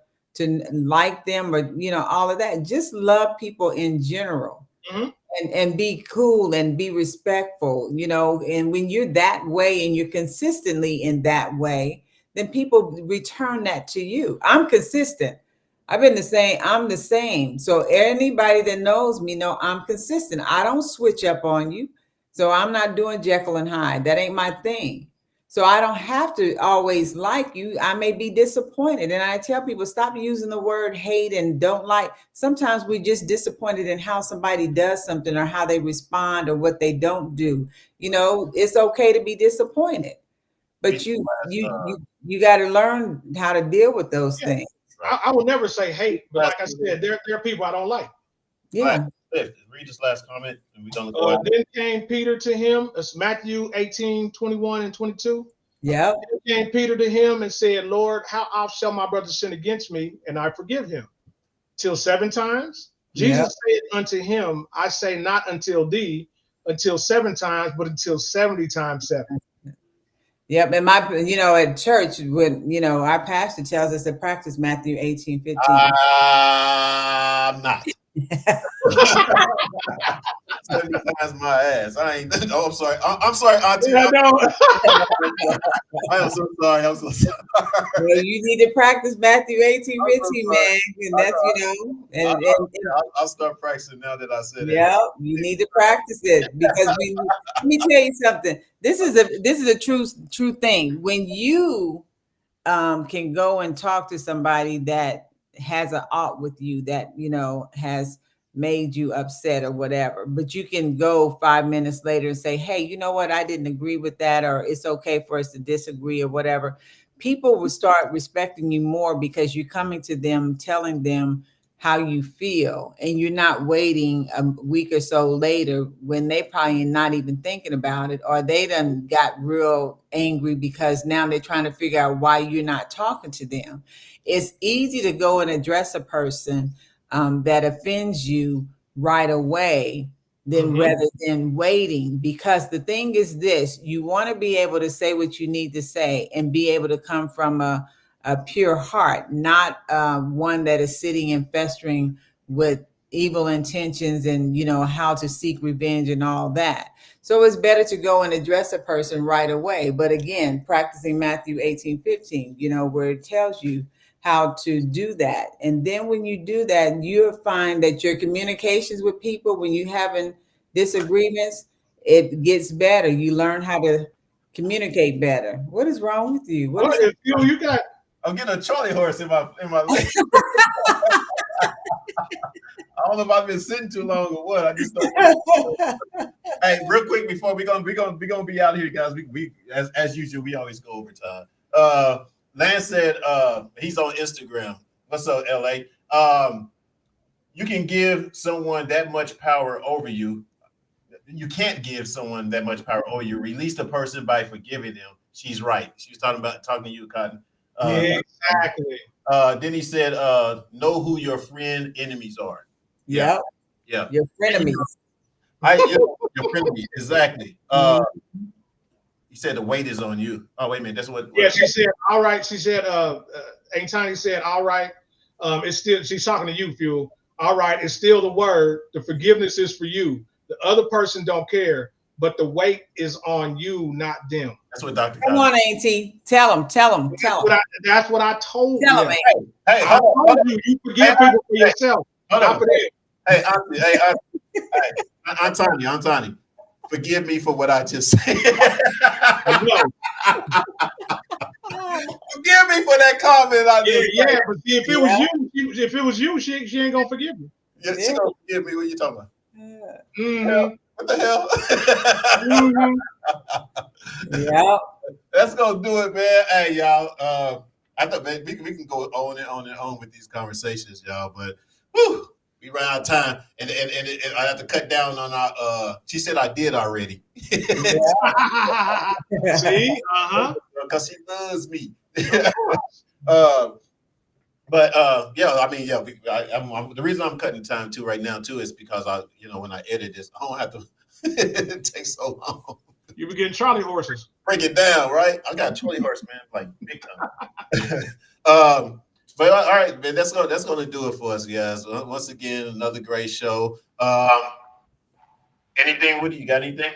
like them, or all of that. Just love people in general.
Mm-hmm.
And be cool and be respectful, and when you're that way and you're consistently in that way, then people return that to you. I'm consistent. I'm the same. So anybody that knows me know I'm consistent. I don't switch up on you. So I'm not doing Jekyll and Hyde. That ain't my thing. So I don't have to always like you. I may be disappointed. And I tell people, stop using the word hate and don't like. Sometimes we're just disappointed in how somebody does something or how they respond or what they don't do. It's okay to be disappointed. But you got to learn how to deal with those things.
Right. I will never say hate, but like I said, there are people I don't like.
Yeah. Right. Read this last comment, and we're gonna go.
Then came Peter to him. It's Matthew 18:21 and 22.
Yeah.
Then came Peter to him and said, Lord, how oft shall my brother sin against me, and I forgive him? Till 7 times? Jesus said unto him, I say not until 7 times, but until 70 times 7.
Yep. And at church, when, our pastor tells us to practice Matthew 18:15.
I'm not. 70 times my ass. I ain't. Oh, I'm sorry. I'm sorry, Auntie.
Yeah,
I am so sorry. I'm so sorry.
Well, you need to practice Matthew 18:15, man. And that's,
I'll start practicing now that I said it.
Yeah, you need to practice it, because let me tell you something. This is a true thing. When you can go and talk to somebody that has an ought with you, that has made you upset or whatever, but you can go 5 minutes later and say, hey, you know what, I didn't agree with that, or it's okay for us to disagree or whatever. People will start respecting you more because you're coming to them, telling them how you feel, and you're not waiting a week or so later when they probably not even thinking about it, or they done got real angry because now they're trying to figure out why you're not talking to them. It's easy to go and address a person that offends you right away than rather than waiting, because the thing is this: you want to be able to say what you need to say and be able to come from a pure heart, not one that is sitting and festering with evil intentions and how to seek revenge and all that. So it's better to go and address a person right away. But again, practicing Matthew 18:15, where it tells you how to do that. And then when you do that, you'll find that your communications with people, when you having disagreements, it gets better. You learn how to communicate better. What is wrong with you?
You got.
I'm getting a Charlie horse in my leg. I don't know if I've been sitting too long or what. I just Hey, real quick before we gonna be out of here, guys. We as usual, we always go over time. Lance said he's on Instagram. What's up, LA? You can give someone that much power over you. You can't give someone that much power over you. Release the person by forgiving them. She's right. She was talking to you, Cotton.
Exactly.
Then he said, know who your friend enemies are.
Yeah. Your frenemies.
Your frenemies, exactly. He said the weight is on you. Oh, wait a minute. That's what.
Yeah, she said, all right. She said, Aunt Tiny said, all right. It's still, she's talking to you, Fuel. All right, it's still the word. The forgiveness is for you. The other person don't care, but the weight is on you, not them.
That's what Dr.
Come on, Auntie. Tell him.
That's what I told
Tell
him.
him.
Hey, I told you forgive people for yourself.
Hey, Auntie, I'm Tiny. Forgive me for what I just said. Forgive me for that comment.
But see, if it was you, she ain't gonna forgive you.
Yeah, she gonna forgive me. What you talking about?
Mm-hmm.
What the hell?
Yeah.
That's gonna do it, man. Hey, y'all. I thought man, we can go on and on and on with these conversations, y'all. But whew, we ran out of time, and I have to cut down on our. She said I did already.
Yeah.
See,
because she loves me.
of course.
But yeah, I mean, yeah. The reason I'm cutting time too right now too is because when I edit this, I don't have to. It takes so long.
You be getting Charlie horses.
Break it down, right? I got 20 horse, man, like big time. But all right, man, that's gonna do it for us, guys. Once again, another great show. Anything, Woody? You got anything?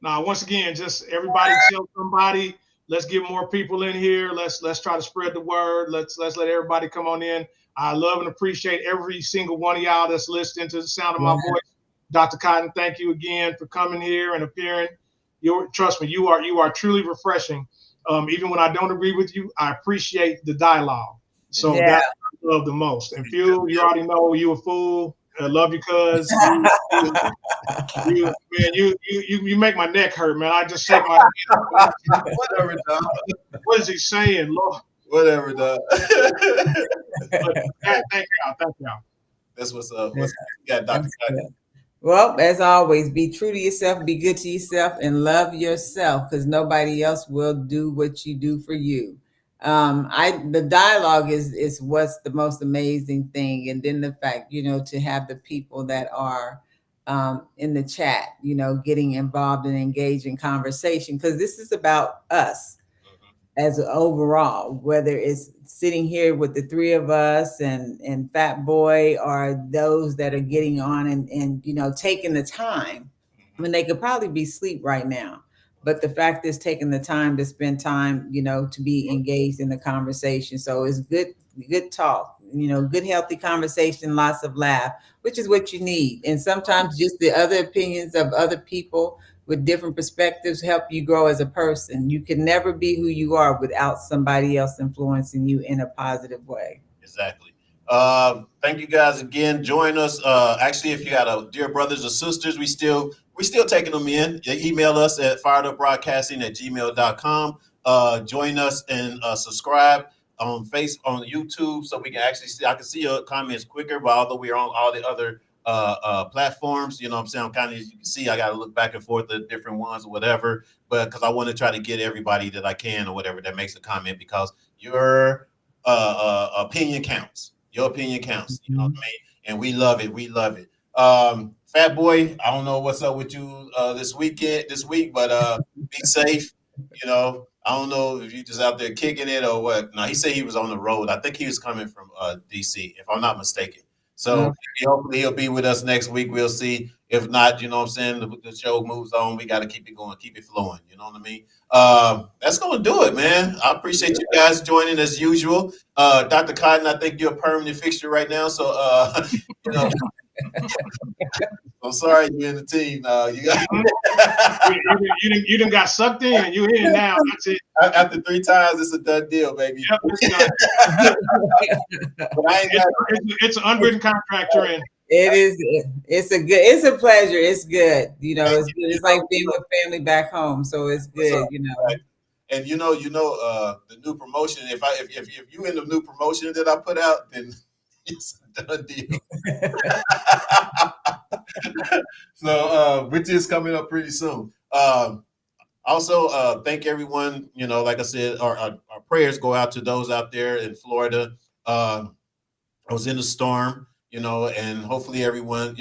Now, once again, just everybody tell somebody. Let's get more people in here. Let's try to spread the word. Let's let everybody come on in. I love and appreciate every single one of y'all that's listening to the sound of my voice. Dr. Cotton, thank you again for coming here and appearing. Trust me, you are truly refreshing. Even when I don't agree with you, I appreciate the dialogue. So that's what I love the most. And Phil, you already know you a fool. I love you, cuz you make my neck hurt, man. I just shake my head.
Whatever, dog.
What is he saying, Lord?
Whatever, dog.
Thank y'all.
That's what's up. You got, Dr. Cotton?
Well, as always, be true to yourself, be good to yourself, and love yourself, because nobody else will do what you do for you. The dialogue is what's the most amazing thing, and then the fact, to have the people that are in the chat, getting involved and engaged in conversation, because this is about us as an overall, whether it's sitting here with the three of us and Fat Boy, or those that are getting on and taking the time. I mean, they could probably be asleep right now, but the fact is taking the time to spend time, to be engaged in the conversation. So it's good talk, good, healthy conversation, lots of laugh, which is what you need. And sometimes just the other opinions of other people with different perspectives help you grow as a person. You can never be who you are without somebody else influencing you in a positive way.
Exactly. Thank you guys again. Join us. Actually, if you got dear brothers or sisters, we still taking them in. Email us at fireduproadcasting@gmail.com. Join us and subscribe on YouTube, so we can actually see. I can see your comments quicker. But although we're on all the other platforms, you know what I'm saying, kind of, you can see I got to look back and forth at different ones or whatever, but because I want to try to get everybody that I can or whatever that makes a comment, because your opinion counts. Your opinion counts. You know what I mean? And we love it. Fat Boy, I don't know what's up with you this week, but be safe. I don't know if you just out there kicking it or what. No, he said he was on the road. I think he was coming from DC, if I'm not mistaken. So hopefully he'll be with us next week. We'll see. If not, you know what I'm saying, the show moves on. We got to keep it going, keep it flowing. You know what I mean? That's going to do it, man. I appreciate you guys joining as usual. Dr. Cotton, I think you're a permanent fixture right now. So, I'm sorry you're in the team.
You done got sucked in. You in now. That's it.
After 3 times, it's a done deal, baby.
Yep, it's an unwritten contract you're in.
It is. It's a pleasure. It's good. It's good. It's like being with family back home. So it's good.
Right. And the new promotion. If you in the new promotion that I put out, then it's a done deal. So which is coming up pretty soon. Also, thank everyone. Like I said, our prayers go out to those out there in Florida. I was in the storm, and hopefully everyone,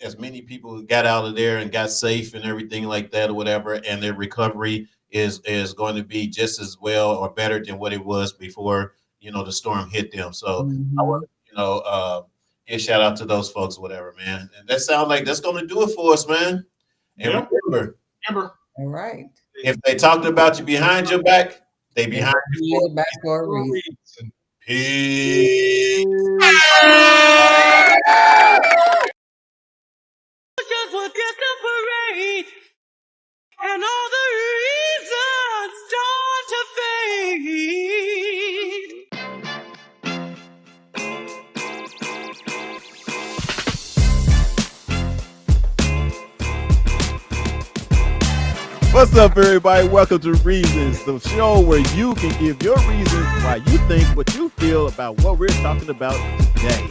as many people got out of there and got safe and everything like that or whatever, and their recovery is going to be just as well or better than what it was before, the storm hit them. So I want to, give a shout out to those folks or whatever, man. And that sounds like that's going to do it for us, man. And remember.
All right.
If they talked about you behind your back, they behind your
back for a reason.
Peace.
Forget the parade and all the reasons start to fade.
What's up, everybody? Welcome to Reasons, the show where you can give your reasons why you think what you feel about what we're talking about today.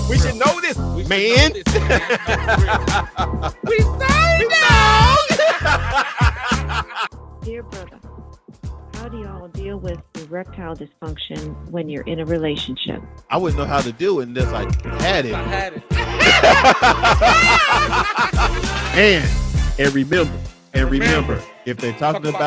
We should know this, man. We say no.
Dear brother, how do y'all deal with erectile dysfunction when you're in a relationship?
I wouldn't know how to do it unless I had it. And remember, if they're talking about